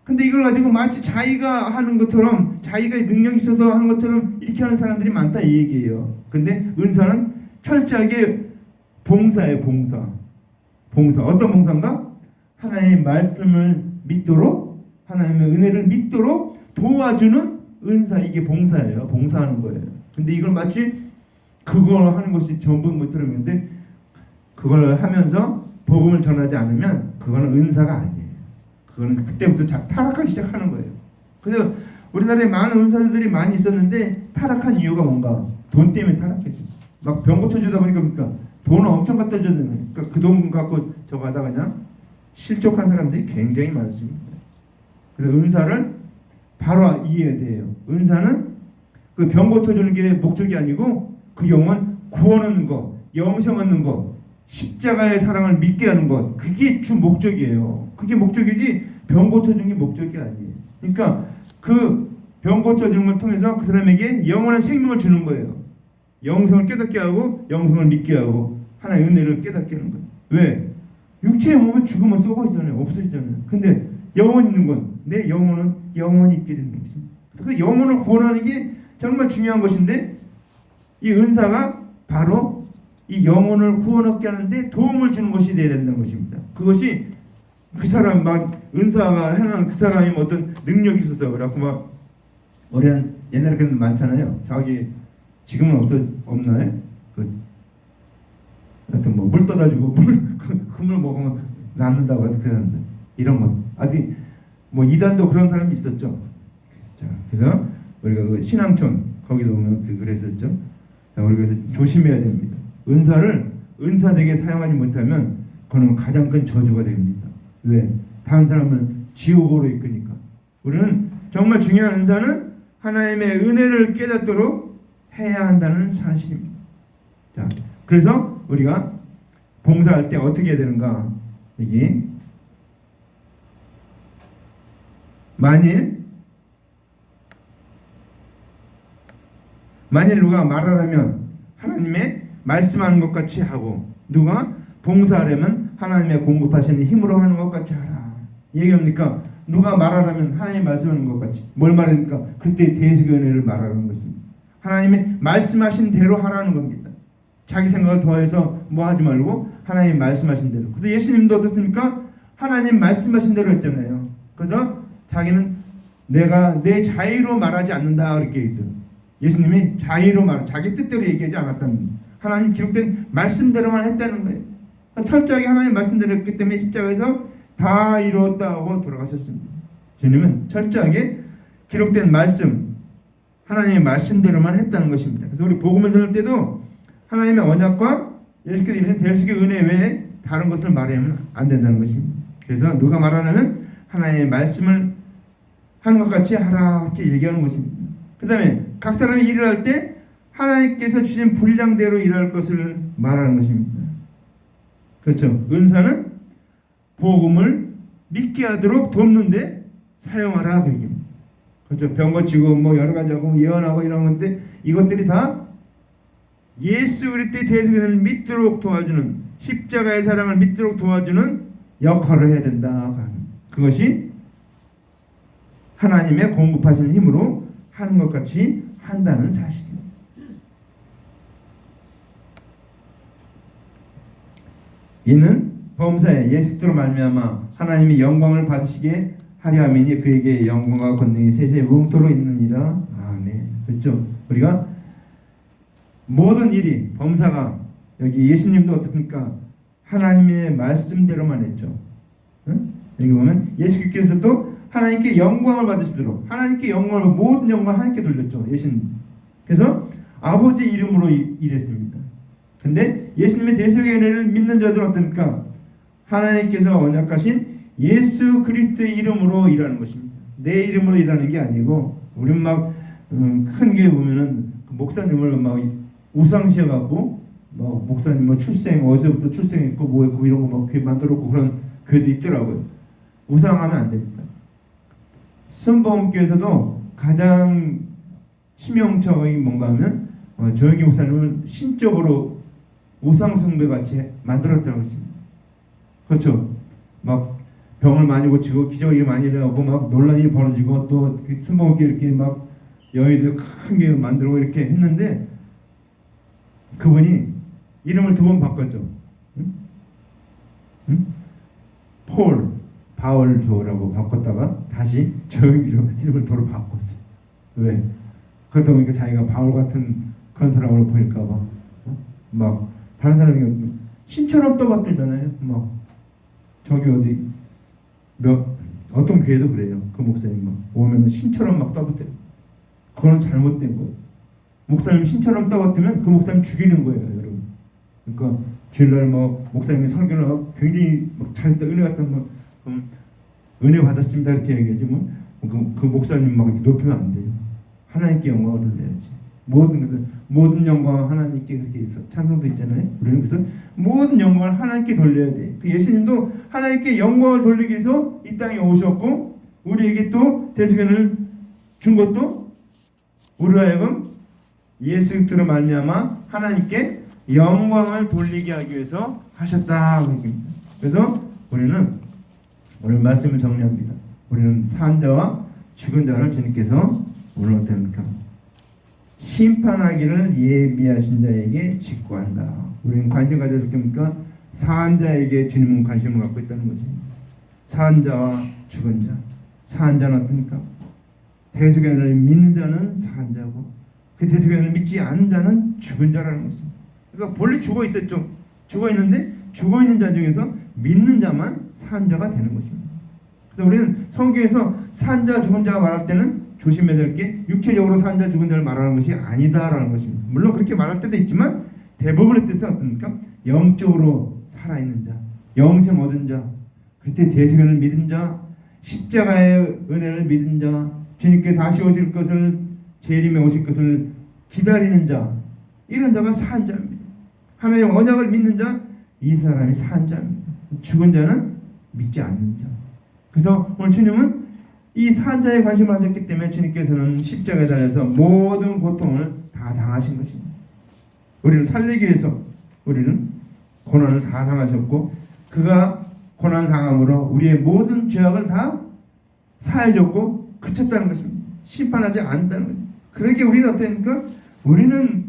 근데 이걸 가지고 마치 자기가 하는 것처럼 자기가 능력이 있어서 하는 것처럼 이렇게 하는 사람들이 많다 이 얘기예요. 근데 은사는 철저하게 봉사예요. 봉사. 어떤 봉사인가? 하나님의 말씀을 믿도록 하나님의 은혜를 믿도록 도와주는 은사. 이게 봉사예요. 봉사하는 거예요. 근데 이걸 마치 그걸 하는 것이 전부인 것처럼 했는데 그걸 하면서 복음을 전하지 않으면 그거는 은사가 아니에요. 그거는 그때부터 타락하기 시작하는 거예요. 그래서 우리나라에 많은 은사들이 많이 있었는데 타락한 이유가 뭔가? 돈 때문에 타락했어요. 막 병 고쳐주다 보니까 그러니까 돈을 엄청 갖다 주잖아요. 그러니까 그 돈 갖고 저거 하다가 그냥 실족한 사람들이 굉장히 많습니다. 그래서 은사를 바로 이해해야 돼요. 은사는 그 병 고쳐주는 게 목적이 아니고 그 영혼 구원 얻는 것, 영생 얻는 것, 십자가의 사랑을 믿게 하는 것, 그게 주 목적이에요. 그게 목적이지 병 고쳐주는 게 목적이 아니에요. 그러니까 그 병 고쳐주는 걸 통해서 그 사람에게 영원한 생명을 주는 거예요. 영성을 깨닫게 하고 영성을 믿게 하고 하나의 은혜를 깨닫게 하는 거예요. 왜? 육체의 몸은 죽으면 썩어 있잖아요. 없어지잖아요. 근데 영혼 있는 건 내 영혼은 영원히 있게 되는 것입니다. 그 영혼을 구원하는 게 정말 중요한 것인데 이 은사가 바로 이 영혼을 구원 얻게 하는데 도움을 주는 것이 되어야 된다는 것입니다. 그것이 그 사람 막 은사가 하는 그 사람이 어떤 능력이 있어서 그래갖고 막 우리는 옛날에 그런 데 많잖아요. 자기 지금은 없나요? 하여튼 뭐 물 떠다주고 그물 먹으면 낫는다고 그러는데 이런 것 아직 뭐 이단도 그런 사람이 있었죠. 자, 그래서 우리가 그 신앙촌 거기도 보면 그랬었죠. 자, 우리가 그래서 조심해야 됩니다. 은사를 은사되게 사용하지 못하면 그는 가장 큰 저주가 됩니다. 왜? 다른 사람을 지옥으로 이끄니까. 우리는 정말 중요한 은사는 하나님의 은혜를 깨닫도록 해야 한다는 사실입니다. 자, 그래서 우리가 봉사할 때 어떻게 해야 되는가? 이게 만일 누가 말하려면 하나님의 말씀하는 것 같이 하고 누가 봉사하려면 하나님의 공급하시는 힘으로 하는 것 같이 하라. 얘기합니까? 누가 말하려면 하나님 말씀하는 것 같이. 뭘 말합니까? 그때 대속의 은혜를 말하는 것입니다. 하나님의 말씀하신 대로 하라는 겁니다. 자기 생각을 더해서 뭐 하지 말고 하나님 말씀하신 대로. 그래서 예수님도 어떻습니까? 하나님 말씀하신 대로 했잖아요. 그래서 자기는 내가 내 자의로 말하지 않는다 그렇게 얘기했어요. 예수님이 자의로 자기 뜻대로 얘기하지 않았다는 거예요. 하나님 기록된 말씀대로만 했다는 거예요. 철저하게 하나님 말씀대로 했기 때문에 십자가에서 다 이루었다고 돌아가셨습니다. 주님은 철저하게 기록된 말씀, 하나님의 말씀대로만 했다는 것입니다. 그래서 우리 복음을 전할 때도 하나님의 언약과 예수께서 이루신 대속의 은혜 외에 다른 것을 말하면 안 된다는 것입니다. 그래서 누가 말하려면 하나님의 말씀을 하는 것 같이 하라 이렇게 얘기하는 것입니다. 그 다음에 각 사람이 일을 할 때 하나님께서 주신 분량대로 일할 것을 말하는 것입니다. 그렇죠. 은사는 복음을 믿게 하도록 돕는데 사용하라 그 얘기입니다. 그렇죠. 병 고치고 뭐 여러 가지 하고 예언하고 이런 건데 이것들이 다 예수 그리스도의 대속을 믿도록 도와주는, 십자가의 사랑을 믿도록 도와주는 역할을 해야 된다. 그것이 하나님의 공급하시는 힘으로 하는 것 같이 한다는 사실입니다. 이는 범사에 예수 그리스도로 말미암아 하나님이 영광을 받으시게 하려 함이니 그에게 영광과 권능이 세세 무궁토록 있느니라. 아멘. 그렇죠? 우리가 모든 일이 범사가 여기 예수님도 어떻습니까? 하나님의 말씀대로만 했죠. 응? 여기 보면 예수께서도 하나님께 영광을 받으시도록 하나님께 영광을 모든 영광을 하나님께 돌렸죠. 예수님. 그래서 아버지 이름으로 일했습니다. 근데 예수님의 대속의 은혜를 믿는 자들은 어떻습니까? 하나님께서 언약하신 예수 그리스도의 이름으로 일하는 것입니다. 내 이름으로 일하는 게 아니고 우리는 막 큰 교회 보면은 그 목사님을 막 우상시해 갖고 뭐 목사님 뭐 출생 어제부터 출생했고 뭐 했고 이런 거 막 교회 만들었고 그런 교회도 있더라고요. 우상하면 안 됩니다. 순복음교회에서도 가장 치명적인 뭔가 하면 조영기 목사님을 신적으로 우상 숭배 같이 만들었다는 것입니다. 그렇죠. 막 병을 많이 고치고 기적이 많이 일어나고 막 논란이 벌어지고 또 순복음교회 이렇게 막 여의도에 큰 게 만들고 이렇게 했는데 그분이 이름을 2번 바꿨죠. 응? 응? 폴 바울 조라고 바꿨다가 다시 조영기로 이름을 도로 바꿨어. 왜? 그러다 보니까 자기가 바울 같은 그런 사람으로 보일까봐 막 다른 사람이 신처럼 떠받들잖아요. 막 저기 어디 어떤 교회도 그래요. 그 목사님 막 오면 신처럼 막 떠받들어. 그건 잘못된 거예요. 목사님 신처럼 떠받들면 그 목사님 죽이는 거예요, 여러분. 그러니까 주일날 뭐 목사님이 설교를 굉장히 막 잘했다 은혜 같다 뭐 은혜 받았습니다 이렇게 얘기하지 그 목사님 막 이렇게 높이면 안 돼요. 하나님께 영광을 돌려야지. 모든 것은 모든 영광 하나님께 그렇게 있어. 찬송도 있잖아요. 우리는 그래서 모든 영광을 하나님께 돌려야 돼. 그 예수님도 하나님께 영광을 돌리기 위해서 이 땅에 오셨고 우리에게 또 대속연을 준 것도 우리로 하여금 예수 그리스도로 말미암아 하나님께 영광을 돌리게 하기 위해서 하셨다. 그래서 우리는 오늘 말씀을 정리합니다. 우리는 산자와 죽은 자를 주님께서 오늘 어떻게 합니까? 심판하기를 예비하신 자에게 직구한다. 우리는 관심 가져야 될 겁니까? 사한 자에게 주님은 관심을 갖고 있다는 것입니다. 사한 자와 죽은 자. 사한 자는 어떻습니까? 대속의 은혜를 믿는 자는 사한 자고 그 대속의 은혜를 믿지 않는 자는 죽은 자라는 것입니다. 그러니까 본래 죽어 있었죠. 죽어 있는데 죽어 있는 자 중에서 믿는 자만 사한 자가 되는 것입니다. 그래서 우리는 성경에서 사한 자 죽은 자가 말할 때는 조심해야 될 게 육체적으로 사한 자 죽은 자를 말하는 것이 아니다라는 것입니다. 물론 그렇게 말할 때도 있지만 대부분의 뜻은 어떻습니까? 영적으로 살아있는 자, 영생 얻은 자, 그리스도의 대속을 믿은 자, 십자가의 은혜를 믿은 자, 주님께 다시 오실 것을 재림에 오실 것을 기다리는 자, 이런 자가 사한 자입니다. 하나님의 언약을 믿는 자, 이 사람이 사한 자입니다. 죽은 자는 믿지 않는 자. 그래서 오늘 주님은 이 사한 자에 관심을 가졌기 때문에 주님께서는 십자가에 달려서 모든 고통을 다 당하신 것입니다. 우리를 살리기 위해서 우리는 고난을 다 당하셨고 그가 고난 당함으로 우리의 모든 죄악을 다 사해줬고 그쳤다는 것입니다. 심판하지 않는다는 것입니다. 그러기에 우리는 어떻습니까? 우리는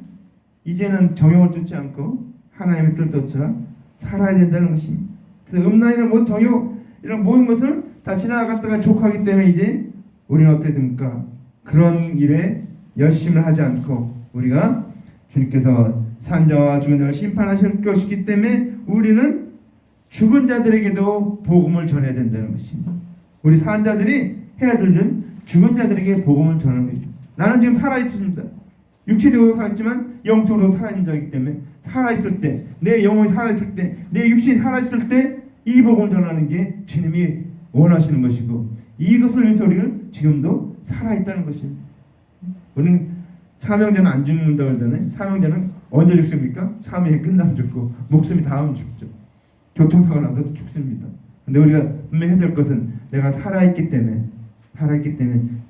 이제는 정욕을 쫓지 않고 하나님의 뜻을 쫓아 살아야 된다는 것입니다. 그래서 음란이나 모든 정욕 이런 모든 것을 다 지나갔다가 족하기 때문에 이제 우리는 어떻게 됩니까? 그런 일에 열심을 하지 않고 우리가 주님께서 산자와 죽은 자를 심판하실 것이기 때문에 우리는 죽은 자들에게도 복음을 전해야 된다는 것입니다. 우리 산 자들이 해야 될 일은 죽은 자들에게 복음을 전하는 것입니다. 나는 지금 살아있습니다. 육체적으로 살아있지만 영적으로 살아있는 자이기 때문에 살아있을 때, 내 영혼이 살아있을 때, 내 육신이 살아있을 때 이 복음을 전하는 게 주님이 원하시는 것이고 이것을 위해서 우리는 지금도 살아있다는 것입니다. 우리는 사명자는 안 죽는다고 하잖아요. 사명자는 언제 죽습니까? 사명이 끝나면 죽고 목숨이 닿으면 죽죠. 교통사고 나서 죽습니다. 근데 우리가 분명히 해야 될 것은 내가 살아있기 때문에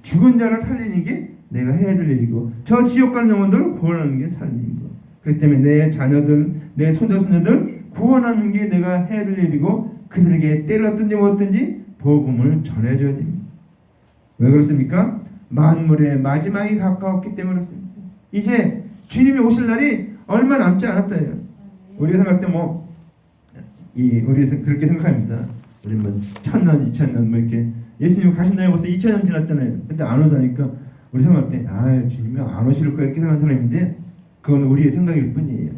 죽은 자를 살리는 게 내가 해야 될 일이고 저 지옥 간 영혼들을 구원하는 게 살리는 거. 그렇기 때문에 내 자녀들, 내 손자손녀들 구원하는 게 내가 해야 될 일이고 그들에게 때를 얻든지 못든지 복음을 전해줘야 됩니다. 왜 그렇습니까? 만물의 마지막이 가까웠기 때문에 그렇습니다. 이제 주님이 오실 날이 얼마 남지 않았다요. 우리가 생각할 때 우리 그렇게 생각합니다. 우리 뭐 1000년, 2000년 뭐 이렇게 예수님이 가신 날이 벌써 2000년 지났잖아요. 근데 안 오자니까 우리 생각할 때 주님이 안 오실 거야 이렇게 생각하는 사람인데 그건 우리의 생각일 뿐이에요.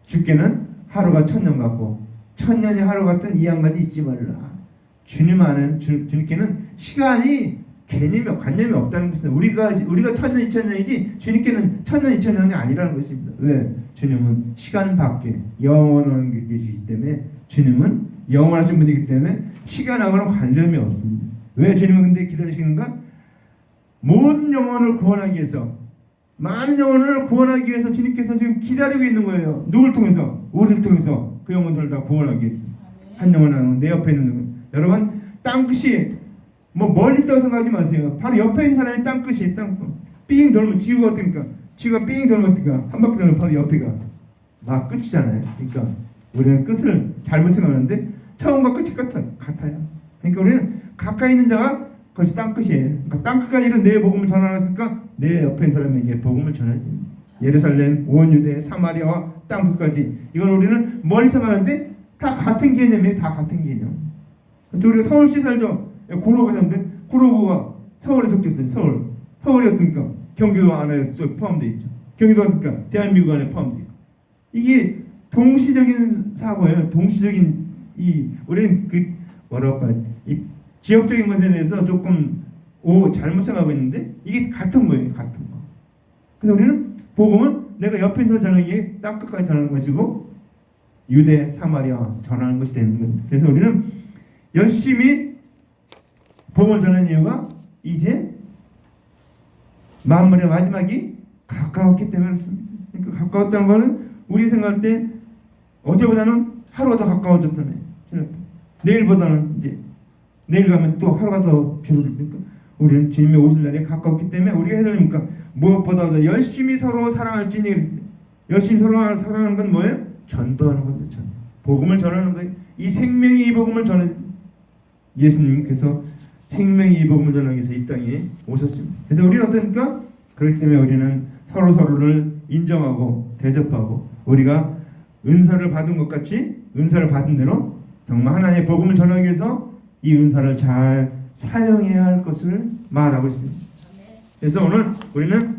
주께는 하루가 1000년 같고 1000년이 하루 같은 이 한 가지 잊지 말라. 주님 안에는 주님께는 시간이 관념이 없다는 것입니다. 우리가 1000년, 2000년이지 주님께는 1000년, 2000년이 아니라는 것입니다. 왜? 주님은 시간 밖에 영원한 게 계시기 때문에 주님은 영원하신 분이기 때문에 시간하고는 관련이 없습니다. 왜 주님은 근데 기다리시는가? 모든 영혼을 구원하기 위해서 많은 영혼을 구원하기 위해서 주님께서 지금 기다리고 있는 거예요. 누굴 통해서? 우리를 통해서 그 영혼들을 다 구원하기 위해서. 한 영혼 내 옆에 있는 영혼. 여러분 땅끝이 뭐 멀리 있다고 생각하지 마세요. 바로 옆에 있는 사람이 땅끝이에요. 땅끝. 삥 돌면 지구가 어떻습니까? 지구가 삥 돌면 어떻습니까? 한 바퀴 돌면 바로 옆에가 막 끝이잖아요. 그러니까 우리는 끝을 잘못 생각하는데 처음과 끝이 같아요. 그러니까 우리는 가까이 있는 자가 그것이 땅끝이에요. 그러니까 땅끝까지 이런 내 복음을 전하니까 내 옆에 있는 사람에게 복음을 전해야 됩니다. 예루살렘, 온 유대, 사마리아와 땅끝까지 이건 우리는 멀리서 말하는데 다 같은 개념이에요. 다 같은 개념. 그래서 우리가 서울시 살죠. 구로구가 사는데 구로구가 서울에 속했어요. 서울이 어떻습니까? 경기도 안에 또 포함되어 있죠. 경기도가 어떻습니까? 대한민국 안에 포함되어 있고 이게 동시적인 사고예요. 동시적인 우리는 이 지역적인 것에 대해서 조금 잘못 생각하고 있는데 이게 같은 거예요. 같은 거. 그래서 우리는 복음은 내가 옆에 있는 전하기에 땅끝까지 전하는 것이고 유대, 사마리아 전하는 것이 되는 겁니다. 그래서 우리는 열심히 복음을 전하는 이유가 이제 만물의 마지막이 가까웠기 때문에 그렇습니다. 그러니까 가까웠다는 것은 우리 생각할 때 어제보다는 하루가 더 가까워졌잖아요. 내일보다는 이제 내일 가면 또 하루가 더 줄어들니까 우리는 주님이 오실 날이 가까웠기 때문에 우리가 해야 되니까 무엇보다도 열심히 서로 사랑할지니 열심히 서로 사랑하는 건 뭐예요? 전도하는 건데 전도. 복음을 전하는 거예요. 이 생명의 이 복음을 전해 예수님께서 생명의 이 복음을 전하기 위해서 이 땅에 오셨습니다. 그래서 우리는 어떻습니까? 그렇기 때문에 우리는 서로를 인정하고 대접하고 우리가 은사를 받은 것 같이 은사를 받은 대로 정말 하나님의 복음을 전하기 위해서 이 은사를 잘 사용해야 할 것을 말하고 있습니다. 그래서 오늘 우리는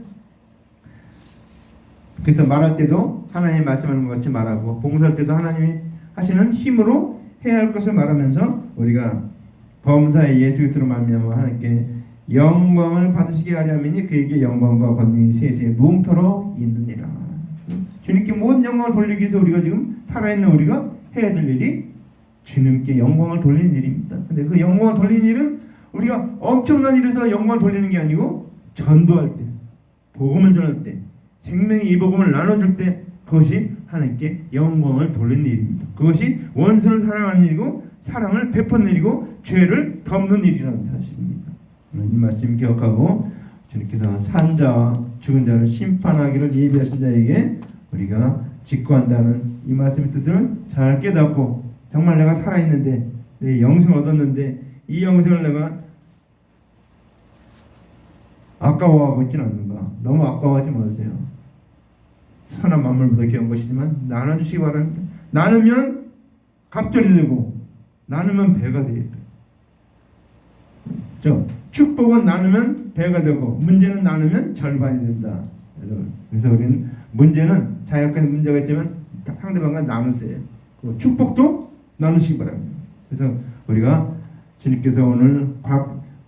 그래서 말할 때도 하나님이 말씀하는 것 같이 말하고 봉사할 때도 하나님이 하시는 힘으로 해야 할 것을 말하면서 우리가 범사의 예수 그리스도로 말미암아 하나님께 영광을 받으시게 하려면이 그에게 영광과 권능이 세세에 무궁토록 있느니라. 주님께 모든 영광을 돌리기 위해서 우리가 지금 살아있는 우리가 해야 될 일이 주님께 영광을 돌리는 일입니다. 근데 그 영광을 돌리는 일은 우리가 엄청난 일에서 영광을 돌리는 게 아니고 전도할 때, 복음을 전할 때, 생명의 이 복음을 나눠줄 때 그것이 하나님께 영광을 돌리는 일입니다. 그것이 원수를 사랑하는 일이고 사랑을 베푸는 일이고 죄를 덮는 일이라는 사실입니다. 이 말씀 기억하고 주님께서 산 자와 죽은 자를 심판하기를 예비하신 자에게 우리가 직구한다는 이 말씀의 뜻을 잘 깨닫고 정말 내가 살아있는데 내 영생을 얻었는데 이 영생을 내가 아까워하고 있지는 않는가. 너무 아까워하지 마세요. 선한 만물보다 귀한 것이지만 나눠주시기 바랍니다. 나누면 갑절이 되고 나누면 배가 되겠다. 축복은 나누면 배가 되고 문제는 나누면 절반이 된다. 여러분. 그래서 우리는 문제는 자기가 문제가 있으면 상대방과 나누세요. 축복도 나누시기 바랍니다. 그래서 우리가 주님께서 오늘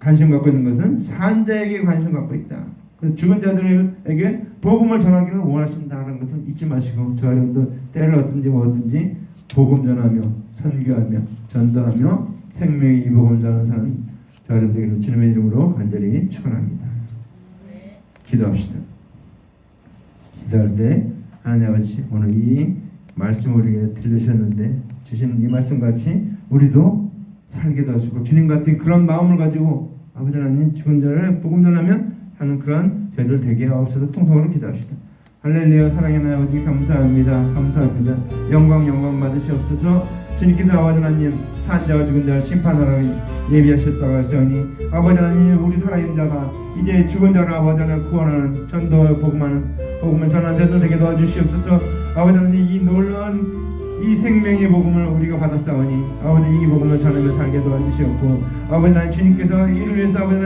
관심 갖고 있는 것은 산자에게 관심 갖고 있다. 그래서 죽은 자들에게 복음을 전하기를 원하신다는 것은 잊지 마시고 저 여러분도 때를 얻든지 뭐든지 복음 전하며 선교하며 전도하며 생명의 이 복음을 전하는 사람 저 여러분들에게 주님의 이름으로 간절히 축원합니다. 기도합시다. 기도할 때 하나님 아버지 오늘 이 말씀을 우리에게 들려주셨는데 주신 이 말씀같이 우리도 살게 도와주고 주님 같은 그런 마음을 가지고 아버지 하나님 죽은 자를 복음 전하면 하는 그런 저희들 되게 하옵소서. 통성으로 기도합시다. 할렐루야. 사랑의 아버지 감사합니다. 감사합니다. 영광 받으시옵소서. 주님께서 아버지 하나님 산자와 죽은 자를 심판하러 예비하셨다고 하시니 아버지 하나님 우리 살아있는 자가 이제 죽은 자를 아버지 하나님 구원하는 전도 복음을 전하는 자들 되게 도와주시옵소서. 아버지 하나님 이 놀라운 이 생명의 복음을 우리가 받았사오니 아버지 이 복음을 전하며 살게 도와주시옵고 아버지 하나님 주님께서 이를 위해서 아버지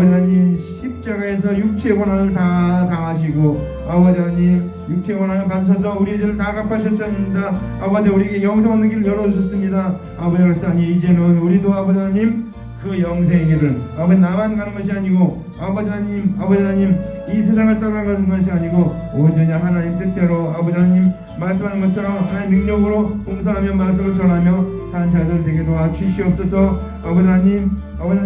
하나님 십자가에서 육체의 고난을 다 당하시고 아버지 하나님 육체의 고난을 받으셔서 우리의 죄를 다 갚으셨습니다. 아버지 우리에게 영생 얻는 길을 열어주셨습니다. 아버지 그렇사니 이제는 우리도 아버지 하나님 그 영생의 길을 아버지 나만 가는 것이 아니고 아버지 하나님 이 세상을 떠나가는 것이 아니고 온전히 하나님 뜻대로 아버지 하나님 말씀하는 것처럼 하나님 능력으로 봉사하며 말씀을 전하며 하는 자들 되게 도와주시옵소서. 아버지 하나님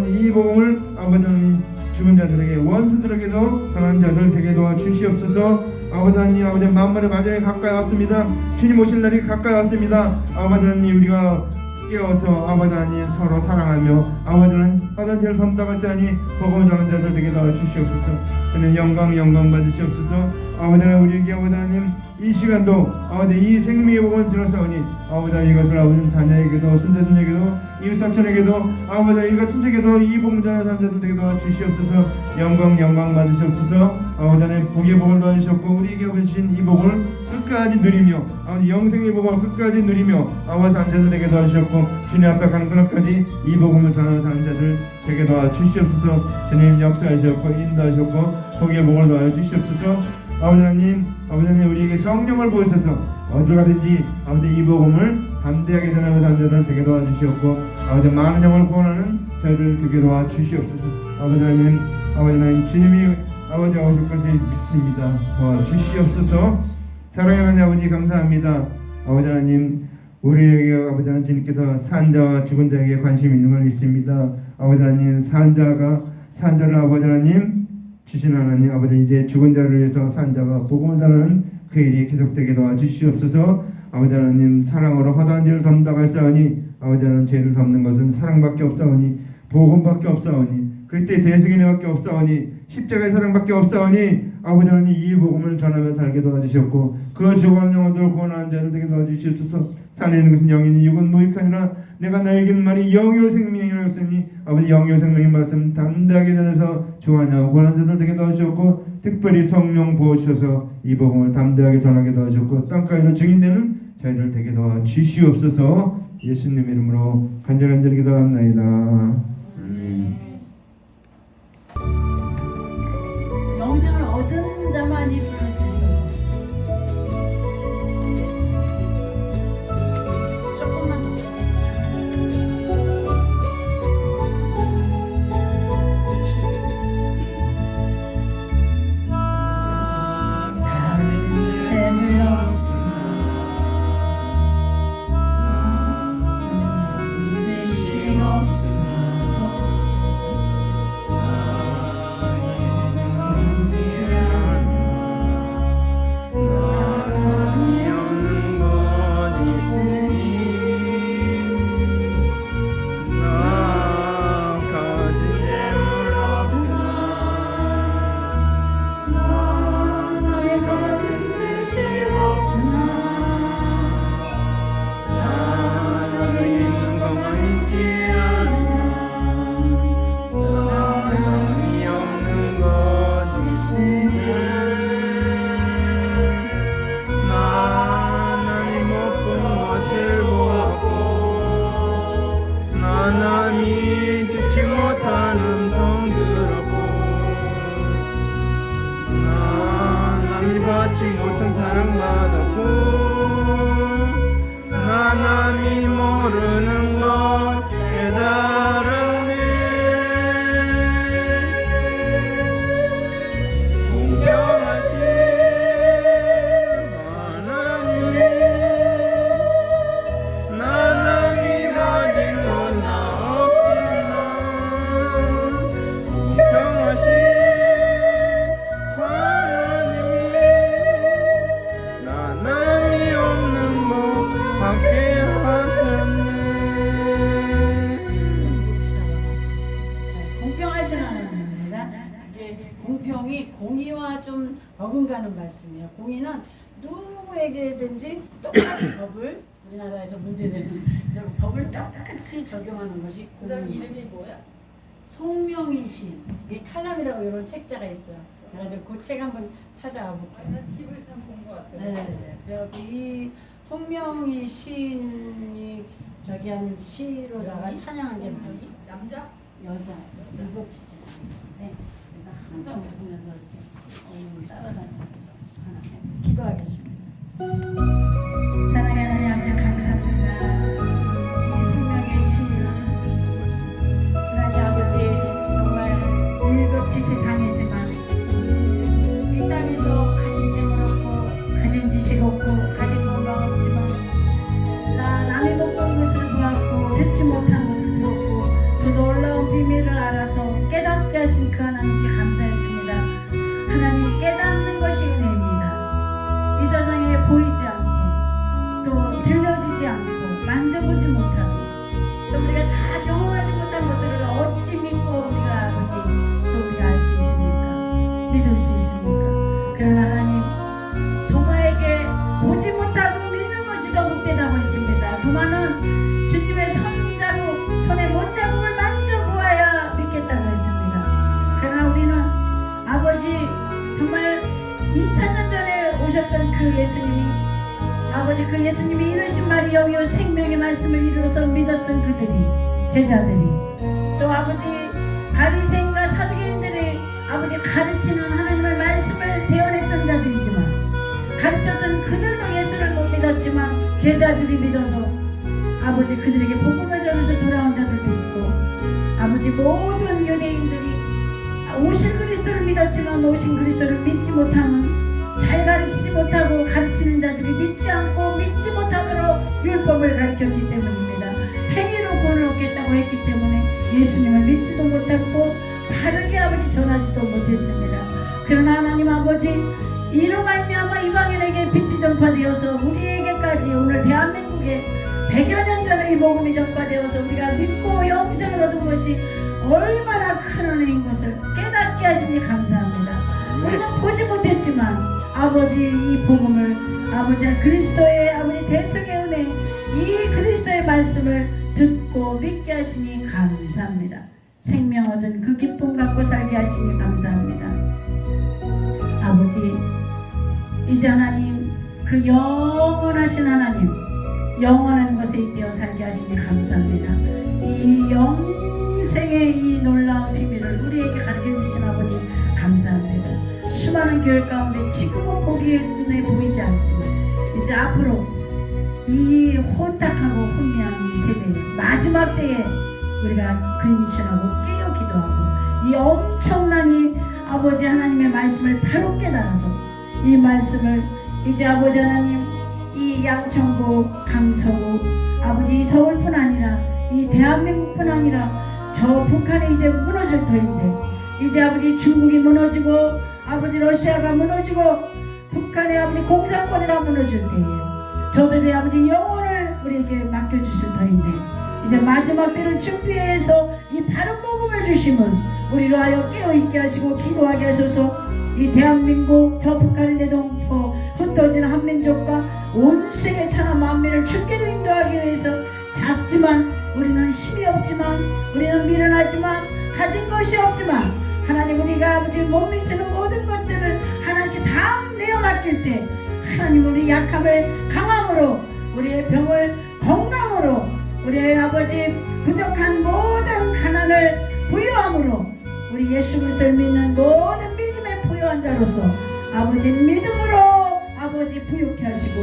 이 복음을 아버지 하나님 죽은 자들에게 원수들에게도 전하는 자들 되게 도와주시옵소서. 아버지 하나님 만물의 마지막에 가까이 왔습니다. 주님 오실 날이 가까이 왔습니다. 아버지 하나님 우리가 깨어서 아버지 하나님 서로 사랑하며 아버지 하나님 받은 죄를 담당할사니 복음을 전하는 자들 되게 도와주시옵소서. 저는 영광 받으시옵소서. 아버지 하나님 우리에게 아버지 하나님 이 시간도 아버지 이 생명의 복음을 들었사오니 아버지 하나님 이것을 아버지 자녀에게도 손자손에게도 이웃사촌에게도 아버지 일가 친척에게도 이 복음 전하는 사람들 되게 도와주시옵소서. 영광 받으시옵소서. 아버지 하나님 복의 복을 도와주셨고 우리에게 주신 이 복을 끝까지 누리며 아버지 영생의 복을 끝까지 누리며 아버지 산자들 되게 도와주셨고 주님 앞에 가는 그날까지 이 복음을 전하는 산자들 되게 도와주시옵소서. 주님 역사하셨고 인도하셨고 복의 복을 도와주시옵소서. 아버지 하나님 우리에게 성령을 부으셔서 어딜 가든지 아버지 이 복음을 담대하게 전하는 산자들 되게 도와주시옵고 아버지 많은 영을 구원하는 저희들 되게 도와주시옵소서. 아버지 하나님 주님이 아버지 오실 것을 믿습니다. 도와주시옵소서. 사랑하는 아버지 감사합니다. 아버지 하나님 우리에게 아버지 하나님 주님께서 산자와 죽은 자에게 관심 있는 걸 믿습니다. 아버지 하나님 산자를 아버지 하나님 주신 하나님 아버지 이제 죽은 자를 위해서 산자가 복음을 전하는 그 일이 계속되게 도와주시옵소서. 아버지 하나님 사랑으로 허다한 죄를 담당할사오니 아버지 하나님 죄를 덮는 것은 사랑밖에 없사오니 복음밖에 없사오니 그때 대승인밖에 없사오니 십자가의 사랑밖에 없사오니 아버지 하나님 이 복음을 전하며 살게 도와주셨고 그 죽어가는 영혼들 구원하는 자들 되게 도와주시옵소서. 살리는 것은 영이니 육은 무익하니라 내가 너에게는 말이 영요 생명이라 했으니 아버지 영요 생명의 말씀 담대하게 전해서 주하냐 구원하는 자들 되게 도와주셨고 특별히 성령 부어주셔서 이 복음을 담대하게 전하게 도와주셨고 땅가위로 증인되는 저희들 되게 도와주시옵소서. 예수님 이름으로 간절히 기도합나이다. 아멘. 영생을 얻은 자만이 부를 수 있어요. 조금만 더. 가진 재물 없으나 지식 없으나 남이 듣지 못한 음성 들었고 남이 받지 못한 사랑받았고 남이 모르는 것 깨달았네. 공평하신 하나님이 남이 가진 건 나 없지만 공평하신 하나님이 남이 없는 것 함께 하셨네. 어긋가는 말씀이에요. 공의는 누구에게든지 똑같이 법을 우리나라에서 문제되는 그래서 법을 똑같이 적용하는 것이 그 사람 공의. 이름이 뭐야? 송명희 시 이게 칼럼이라고 이런 책자가 있어요. 그래가지고 그 책 한번 찾아와 볼게요. 나 TV에서 본것 같아. 네, 그래갖고 이 송명희 시인이 저기 한 시로다가 찬양한 게 뭐니? 남자? 여자 일곱 지체 장인데 그래서 항상 웃으면서 이렇게 따라다니면서 하나님 기도하겠습니다. 사랑하는 하나님 아버지 감사합니다. 이 송명희 시인은 하나님 아버지 정말 일곱 지체 장이지만 이 땅에서 가진 재물 없고 가진 지식 없고 가진 건강 없지만 남이 못 본 것을 보았고 듣지 못한 것을 들었고 그 놀라운 비밀을 알아서 깨닫게 하신 그 하나님께 감사했습니다. 하나님 깨닫는 것이 은혜입니다. 이 세상에 보이지 않고 또 들려지지 않고 만져보지 못하고 또 우리가 다 경험하지 못한 것들을 어찌 믿고 우리가 아버지 또 우리가 알 수 있습니까? 믿을 수 있습니까? 그러나 하나님 도마에게 보지 못하고 믿는 것이 더 복되다고 했습니다. 도마는 주님의 손에 못자국을 만져보아야 믿겠다고 했습니다. 그러나 우리는 아버지 정말 2000년 전에 오셨던 그 예수님이 아버지 그 예수님이 이르신 말이 영이요 생명의 말씀을 이루어서 믿었던 그들이 제자들이 또 아버지 바리새인과 사두개인들이 아버지 가르치는 하나님의 말씀을 대언했던 자들이지만 가르쳤던 그들도 예수를 못 믿었지만 제자들이 믿어서 아버지 그들에게 복음을 전해서 돌아온 자들도 있고 아버지 모든 유대인들이 오신 그리스도를 믿었지만 오신 그리스도를 믿지 못하는 잘 가르치지 못하고 가르치는 자들이 믿지 않고 믿지 못하도록 율법을 가르쳤기 때문입니다. 행위로 구원을 얻겠다고 했기 때문에 예수님을 믿지도 못했고 바르게 아버지 전하지도 못했습니다. 그러나 하나님 아버지 이로 말미암아 이방인에게 빛이 전파되어서 우리에게까지 오늘 대한민국에 100여 년 전에 이 복음이 전파되어서 우리가 믿고 영생을 얻은 것이 얼마나 큰 은혜인 것을 깨닫게 하시니 감사합니다. 우리는 보지 못했지만 아버지 이 복음을 아버지 그리스도의 아버지 대속의 은혜 이 그리스도의 말씀을 듣고 믿게 하시니 감사합니다. 생명 얻은 그 기쁨 갖고 살게 하시니 감사합니다. 아버지 이제 하나님 그 영원하신 하나님 영원한 것에 있되어 살게 하시니 감사합니다. 이 영생의 이 놀라운 비밀을 우리에게 가르쳐 주신 아버지 감사합니다. 수많은 교회 가운데 지금은 보기에 눈에 보이지 않지만 이제 앞으로 이 혼탁하고 혼미한 이 세대에 마지막 때에 우리가 근신하고 깨어 기도하고 이 엄청난 이 아버지 하나님의 말씀을 바로 깨달아서 이 말씀을 이제 아버지 하나님 이 양천구 강서구 아버지 서울뿐 아니라 이 대한민국뿐 아니라 저 북한이 이제 무너질 터인데 이제 아버지 중국이 무너지고 아버지 러시아가 무너지고 북한의 아버지 공산권이 다 무너질 때에요. 저들의 아버지 영혼을 우리에게 맡겨주실 터인데 이제 마지막 때를 준비해서 이 바른 복음을 주심은 우리로 하여 깨어있게 하시고 기도하게 하셔서 이 대한민국 저 북한의 내동포 흩어진 한민족과 온 세계 천하 만민을 주께로 인도하기 위해서 작지만 우리는 힘이 없지만 우리는 미련하지만 가진 것이 없지만 하나님 우리가 아버지 못 미치는 모든 것들을 하나님께 다 내어 맡길 때 하나님 우리 약함을 강함으로 우리의 병을 건강으로 우리의 아버지 부족한 모든 가난을 부유함으로 우리 예수 그리스도를 믿는 모든 믿음의 부유한 자로서 아버지 믿음으로 아버지 부유케 하시고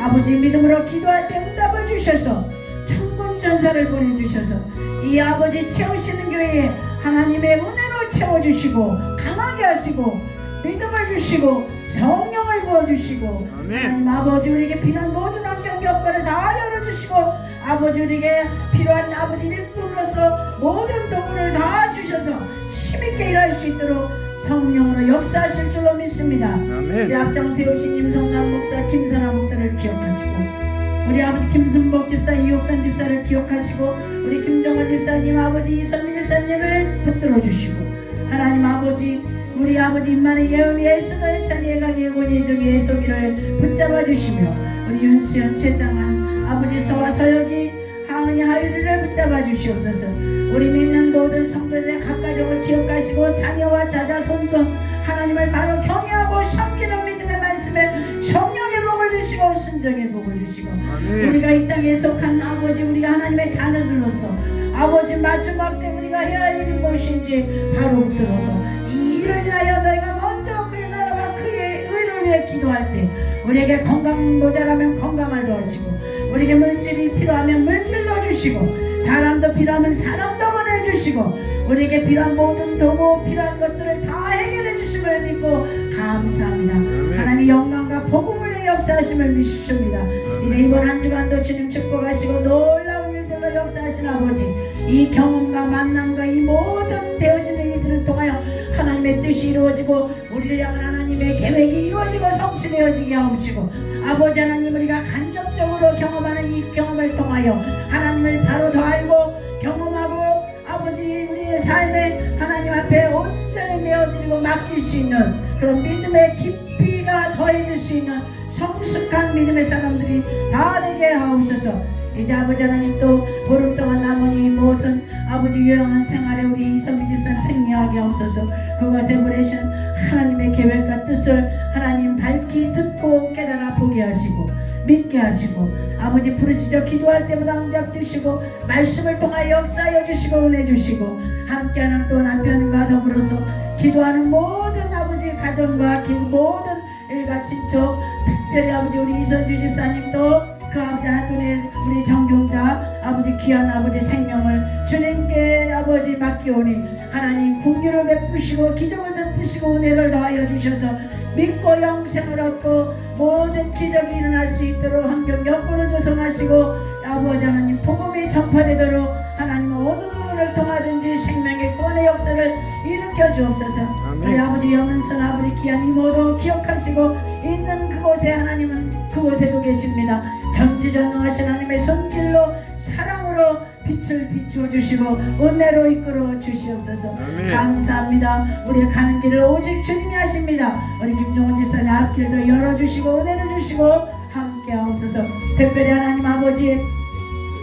아버지 믿음으로 기도할 때 응답을 주셔서 천군 전사를 보내주셔서 이 아버지 채우시는 교회에 하나님의 은혜로 채워주시고 강하게 하시고 믿음을 주시고 성령을 부어주시고 하나님 아버지 우리에게 필요한 모든 환경 여건을 다 열어주시고 아버지 우리에게 필요한 아버지 일꾼으로서 모든 도구를 다 주셔서 힘있게 일할 수 있도록 성령으로 역사하실 줄로 믿습니다. 우리 앞장 세우신 임성남 목사 김선아 목사를 기억하시고 우리 아버지 김순복 집사 이옥선 집사를 기억하시고 우리 김정원 집사님 아버지 이선미 집사님을 붙들어 주시고 하나님 아버지 우리 아버지 임만의 예언 예수도의 참 예강 예고니 중 예속이를 붙잡아 주시며 우리 윤수연 최장한 아버지 서와 서혁이 하은이 하율이를 붙잡아 주시옵소서. 우리 믿는 모든 성도들의 각 가정을 기억하시고 자녀와 자자 손손 하나님을 바로 경외하고 섬기는 믿음의 말씀에 성령의 복을 주시고 순종의 복을 주시고 우리가 이 땅에 속한 아버지 우리가 하나님의 자녀들로서 아버지 마지막 때 우리가 해야 할 일이 무엇인지 바로 붙들어서 이 일을 인하여 너희가 먼저 그의 나라와 그의 의를 위해 기도할 때 우리에게 건강 모자라면 건강을 더하시고 우리에게 물질이 필요하면 물질 넣어주시고 사람도 필요하면 사람도 보내주시고 우리에게 필요한 모든 도구 필요한 것들을 다 해결해 주심을 믿고 감사합니다. 하나님의 영광과 복음을 역사하심을 믿습니다. 이제 이번 한 주간도 주님 축복하시고 놀라운 일들로 역사하신 아버지 이 경험과 만남과 이 모든 되어지는 일들을 통하여 하나님의 뜻이 이루어지고 우리를 향한 하나님의 계획이 이루어지고 성취되어지게 하옵시고 아버지 하나님 우리가 간접적으로 경험하는 이 경험을 통하여 하나님을 바로 더 알고 경험하고 아버지 우리의 삶에 하나님 앞에 온전히 내어드리고 맡길 수 있는 그런 믿음의 깊이가 더해질 수 있는 성숙한 믿음의 사람들이 다 되게 하옵소서. 이제 아버지 하나님 또 보름 동안 남은 이 모든 아버지 유용한 생활에 우리 이선미 집사님 승리하게 하옵소서. 그것에 보내신 하나님의 계획과 뜻을 하나님 밝히 듣고 깨달아 보게 하시고 믿게 하시고 아버지 부르짖어 기도할 때마다 응답 주시고 말씀을 통하여 역사하여 주시고 은혜 주시고 함께하는 또 남편과 더불어서 기도하는 모든 아버지 가정과 모든 일가 친척 특별히 아버지 우리 이선주 집사님도 그 아버지 하돈의 우리 정경자 아버지 귀한 아버지 생명을 주님께 아버지 맡기오니 하나님 긍휼을 베푸시고 기적을 베푸시고 은혜를 더하여 주셔서 믿고 영생을 얻고 모든 기적이 일어날 수 있도록 환경 여건을 조성하시고 아버지 하나님 복음이 전파되도록 하나님 어느 누구를 통하든지 생명의 구원의 역사를 일으켜 주옵소서. 우리 아버지 영은선 아버지 귀한 이모도 기억하시고 있는 그곳에 하나님은 그곳에도 계십니다. 전지전능하신 하나님의 손길로 사랑으로 빛을 비추어 주시고 은혜로 이끌어 주시옵소서. 감사합니다. 우리의 가는 길을 오직 주님이 하십니다. 우리 김종훈 집사님 앞길도 열어주시고 은혜를 주시고 함께 하옵소서. 특별히 하나님 아버지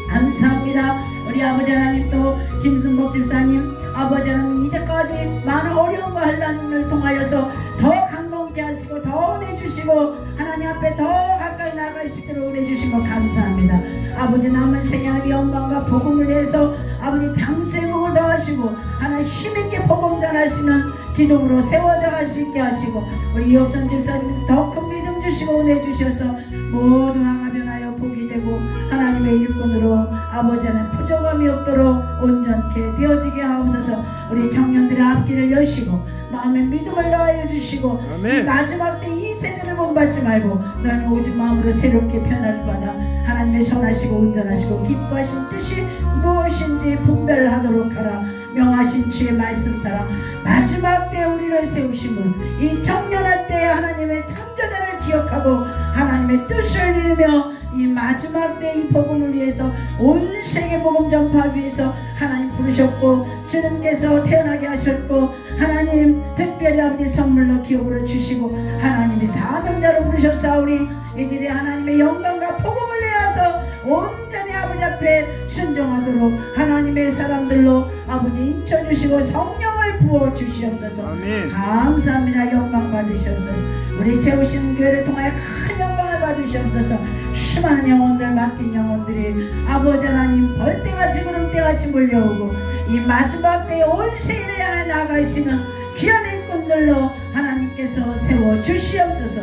감사합니다. 우리 아버지 하나님 또 김순복 집사님 아버지 하나님 이제까지 많은 어려움과 환난을 통하여서 더 강건케 하시고 더 은혜 주시고 하나님 앞에 더 가까이 나아갈 수 있도록 은혜 주시고 감사합니다. 아버지 남은 생에 하나님 영광과 복음을 위해서 아버지 장수의 복을 더하시고 하나님 힘있게 복음 전하시는 기둥으로 세워져 갈 수 있게 하시고 우리 이옥선 집사님 더 큰 믿음 주시고 은혜 주셔서 모두 항아 변하여 복이 되고 하나님의 일꾼으로 아버지 하나님 부족함이 없도록 온전케 되어지게 하옵소서. 우리 청년들의 앞길을 여시고 마음의 믿음을 더하여 주시고 이 마지막 때 이 세대를 본받지 말고 너는 오직 마음으로 새롭게 변화를 받아 하나님의 선하시고 온전하시고 기뻐하신 뜻이 무엇인지 분별하도록 하라. 명하신 주의 말씀 따라 마지막 때 우리를 세우심은 이 청년할 때 하나님의 창조자를 기억하고 하나님의 뜻을 이루며 이 마지막 때 이 복음을 위해서 온 세계 복음 전파하기 위해서 하나님 부르셨고 주님께서 태어나게 하셨고 하나님 특별히 아버지 선물로 기업으로 주시고 하나님이 사명자로 부르셨사오니 이들이 하나님의 영광과 복음을 위해서 온전히 아버지 앞에 순종하도록 하나님의 사람들로 아버지 인쳐주시고 성령을 부어주시옵소서. 감사합니다. 영광 받으시옵소서. 우리 채우시는 교회를 통하여 큰 영광을 받으시옵소서. 수많은 영혼들 맡긴 영혼들이 아버지 하나님 벌떼같이 구름대같이 몰려오고 이 마지막 때에 온 세계를 향해 나아가시는 귀한 일꾼들로 하나님께서 세워주시옵소서.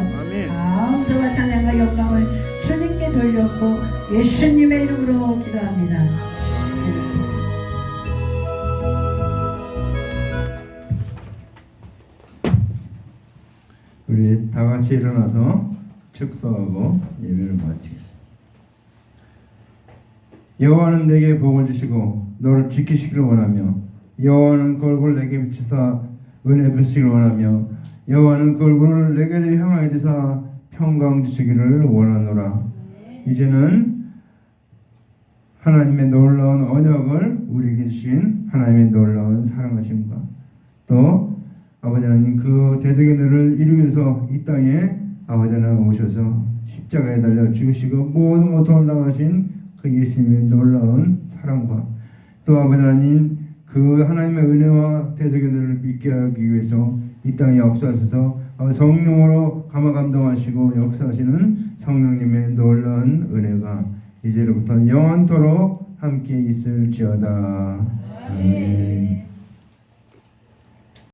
감사와 찬양과 영광을 주님께 돌렸고 예수님의 이름으로 기도합니다. 우리 다 같이 일어나서 축도하고 예배를 마치겠습니다. 여호와는 내게 복을 주시고 너를 지키시기를 원하며 여호와는 그 얼굴을 내게 비추사 은혜 베푸시기를 원하며 여호와는 그 얼굴을 내게 향하여 주사 평강 주시기를 원하노라. 이제는 하나님의 놀라운 언약을 우리에게 주신 하나님의 놀라운 사랑하심과 또 아버지 하나님 그 대속의 너를 이루기 위해서 이 땅에 아버지 하나님 오셔서 십자가에 달려 죽으시고 모든 고통을 당하신 그 예수님의 놀라운 사랑과 또 아버지 하나님 그 하나님의 은혜와 대속의 너를 믿게 하기 위해서 이 땅에 역사하셔서 성령으로 감화 감동하시고 역사하시는 성령님의 놀라운 은혜가 이제로부터 영원토록 함께 있을지어다. 아멘.